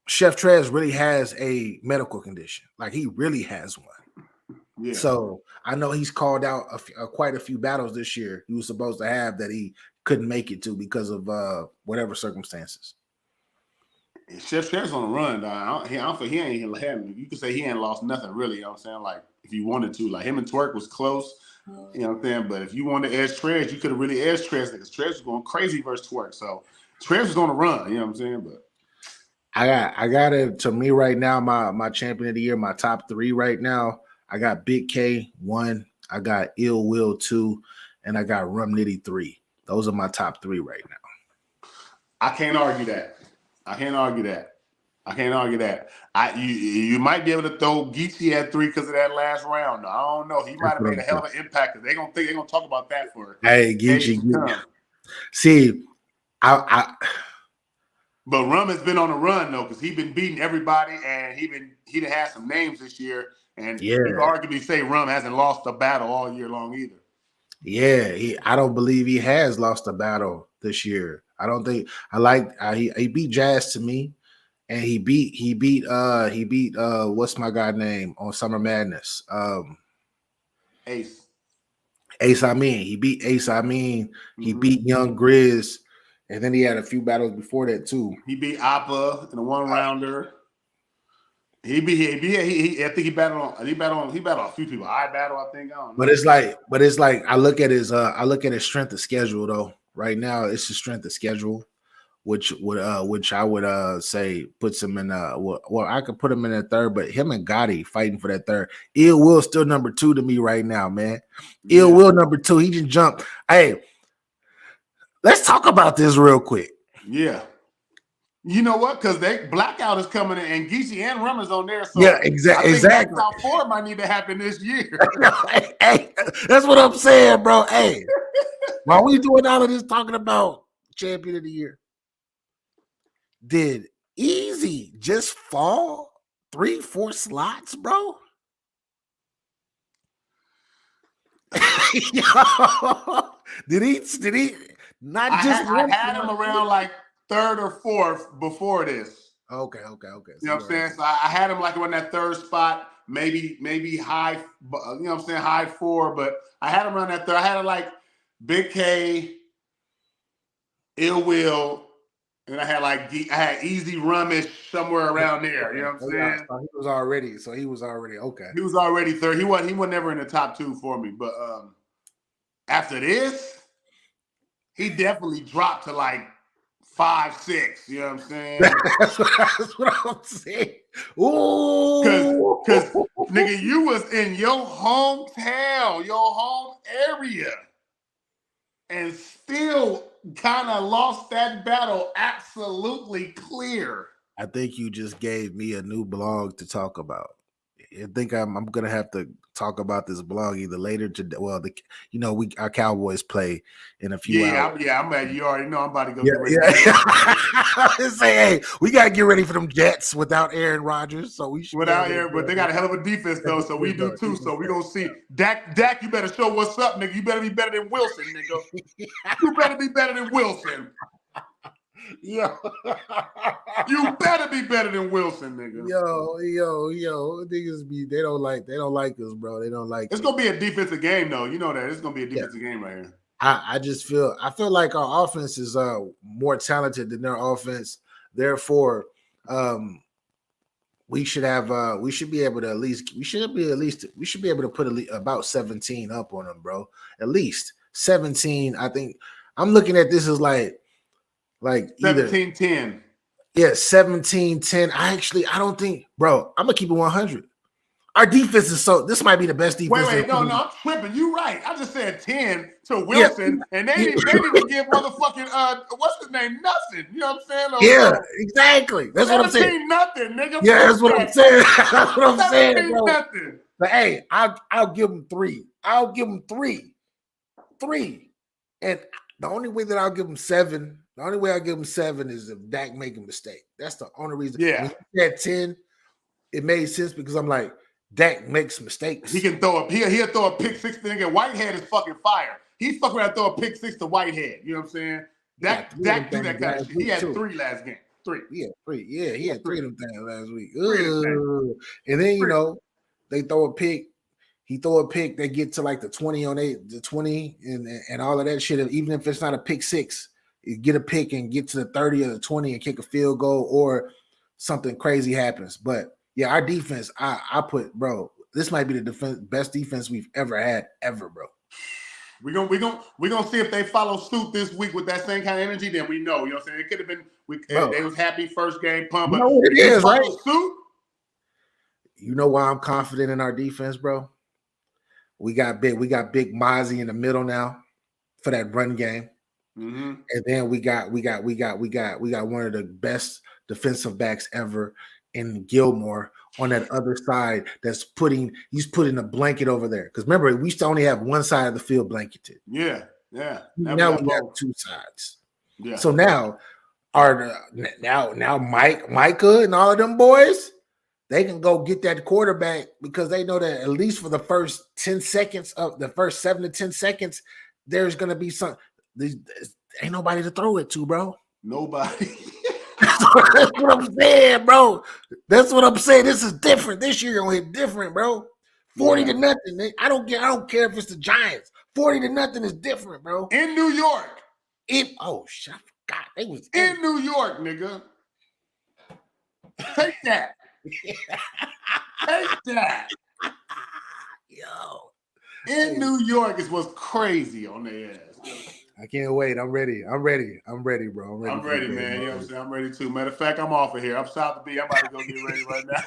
Chef Trez really has a medical condition. Like he really has one. Yeah. So I know he's called out quite a few battles this year he was supposed to have that he couldn't make it to because of whatever circumstances. Chef Trez on the run, dog. He ain't had. You could say he ain't lost nothing really. You know what I'm saying? Like if you wanted to, like him and Twerk was close. You know what I'm saying? But if you wanted to edge Trez, you could have really edged Trez because Trez was going crazy versus Twerk. So Trez was on the run. You know what I'm saying? But I got it to me right now. My champion of the year, my top 3 right now. I got Big K 1, I got Ill Will 2, and I got Rum Nitty 3. Those are my top 3 right now. I can't argue that. You might be able to throw Geechi at 3 because of that last round. I don't know. He might have made a hell of an impact. They're gonna talk about that for. Hey, Geechi. See, But Rum has been on the run though, because he's been beating everybody, and he done had some names this year. And you can arguably say Rum hasn't lost a battle all year long either. Yeah, I don't believe he has lost a battle this year. I don't think he beat Jazz to me, and he beat what's my guy name on Summer Madness? Ace. He beat Ace. He beat Young Grizz, and then he had a few battles before that too. He beat Appa in a 1-rounder. I think he battled a few people. I think. I don't know. But it's like I look at his strength of schedule though. Right now, it's his strength of schedule, which I would say puts him in I could put him in that 3rd, but him and Gotti fighting for that 3rd. Ill Will still number 2 to me right now, man. Yeah. Ill Will number 2. He just jumped. Hey, let's talk about this real quick. Yeah. You know what? Because Blackout is coming in, and Geechi and Rum is on there. So yeah, exactly. Blackout 4 might need to happen this year. Hey, that's what I'm saying, bro. Hey, while we doing all of this talking about champion of the year, did Eazy just fall 3-4 slots, bro? Did he not I just? I had him around like 3rd or 4th before this. Okay. You know what I'm saying? So I had him like on that 3rd spot, maybe high, you know what I'm saying, high 4, but I had him around that 3rd. I had him like Big K, Ill Will, and I had Eazy Rumish somewhere around there. You know what I'm saying? So he was already okay. He was already 3rd. He wasn't ever in the top 2 for me, but after this, he definitely dropped to like 5'6". You know what I'm saying? That's what I'm saying. Ooh, Cause nigga, you was in your hometown, your home area, and still kind of lost that battle absolutely clear. I think you just gave me a new blog to talk about. I think I'm gonna have to talk about this blog either later today. Well, our Cowboys play in a few hours. I'm at. You already know I'm about to go Yeah, get ready. I was say, hey, we gotta get ready for them Jets without Aaron Rodgers. So we should without Aaron, but they got a hell of a defense though. So we do too. So we gonna see. Dak, you better show what's up, nigga. You better be better than Wilson, nigga. You better be better than Wilson. Yo, you better be better than Wilson, nigga. Yo, niggas they don't like us, bro. They don't like. It's gonna be a defensive game, though. You know that it's gonna be a defensive game right here. I feel like our offense is more talented than their offense. Therefore, we should be able to put about 17 up on them, bro. At least 17. I think I'm looking at this as like 17-10. Yeah, 17-10. I don't think, bro, I'm gonna keep it 100. Our defense is this might be the best defense. Wait, no, I'm tripping. You right. I just said 10 to Wilson, and they didn't give motherfucking what's his name nothing. You know what I'm saying? Yeah, exactly. That's what I'm saying. Nothing, nigga. Yeah, that's what I'm saying. That's what I'm saying, bro. Nothing. But hey, I'll give them 3. I'll give them 3. 3. And the only way that I'll give them 7, the only way I'll give them 7 is if Dak make a mistake. That's the only reason. Yeah. When you had 10, it made sense because I'm like, Dak makes mistakes. He can throw he'll throw a pick 6 to nigga. Whitehead is fucking fire. He's fucking around throw a pick 6 to Whitehead. You know what I'm saying? Dak do that kind of shit. He had 3 last game. 3. He had 3. Yeah, he had 3 of them things last week. And then they throw a pick. He throw a pick. They get to like the 20 on 8, the 20, and all of that shit. Even if it's not a pick 6, you get a pick and get to the 30 or the 20 and kick a field goal or something crazy happens. But yeah, our defense, I put, bro, this might be the best defense we've ever had, bro. We're gonna see if they follow suit this week with that same kind of energy. Then we know, you know what I'm saying? It could have been they was happy first game pump, but you know what it is, right? Suit. You know why I'm confident in our defense, bro? We got big Mozzie in the middle now for that run game. Mm-hmm. And then we got one of the best defensive backs ever in Gilmore on that other side. He's putting a blanket over there. Because remember, we used to only have one side of the field blanketed. Yeah. Now we have 2 sides. Yeah. So now Micah and all of them boys, they can go get that quarterback because they know that at least for the first 10 seconds of the first 7 to 10 seconds, there's gonna be ain't nobody to throw it to, bro. Nobody. That's what I'm saying, bro. That's what I'm saying. This is different. This year gonna hit different, bro. 40-0. I don't care if it's the Giants. 40-0 is different, bro. In New York. I forgot. They was in New York, nigga. Take that. Take that. Yo. In New York is what's crazy on their ass. I can't wait. I'm ready. I'm ready, bro. I'm ready, man. You know what I'm saying? I'm ready too. Matter of fact, I'm off of here. I'm south of B. I'm about to go get ready right now.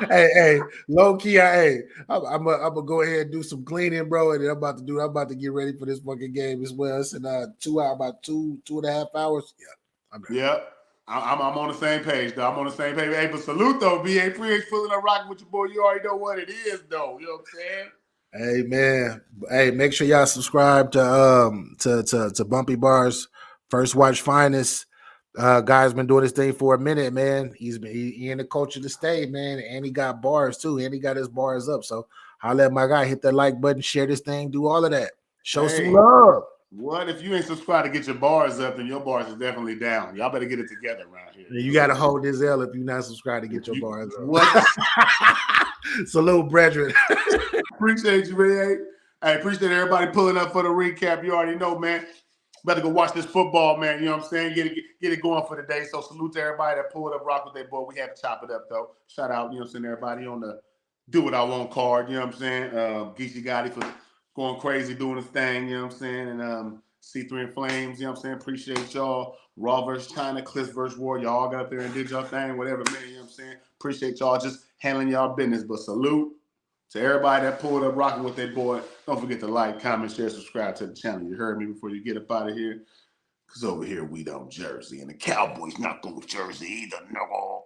hey, low key, I'm gonna go ahead and do some cleaning, bro. And I'm about to get ready for this fucking game as well. It's in 2 hours, about 2.5 hours. Yeah, I'm ready. Yep. I'm on the same page, though. I'm on the same page. Hey, but salute though, BA. Appreciate feeling like rocking with your boy. You already know what it is, though. You know what I'm saying? Hey man, make sure y'all subscribe to Bumpy Bars, First Watch Finest. Guy's been doing this thing for a minute, man. He in the culture to stay, man, and he got bars too, and he got his bars up. So I'll let my guy hit that like button, share this thing, do all of that. Show some love. What if you ain't subscribed to get your bars up, then your bars is definitely down. Y'all better get it together around here. You got to hold this L if you're not subscribed to get your bars up. What? Salute, brethren. Appreciate you, man. I appreciate everybody pulling up for the recap. You already know, man. Better go watch this football, man. You know what I'm saying? Get it going for the day. So salute to everybody that pulled up, rock with their boy. We had to chop it up, though. Shout out, you know what I'm saying, everybody on the Do What I Want card. You know what I'm saying? Geechi Gotti going crazy doing his thing, you know what I'm saying? And C3 and Flames, you know what I'm saying? Appreciate y'all. Raw versus China, Cliff versus War. Y'all got up there and did y'all thing, whatever, man, you know what I'm saying? Appreciate y'all just handling y'all business. But salute to everybody that pulled up rocking with their boy. Don't forget to like, comment, share, subscribe to the channel. You heard me before you get up out of here. Because over here we don't Jersey. And the Cowboys not going Jersey either, no.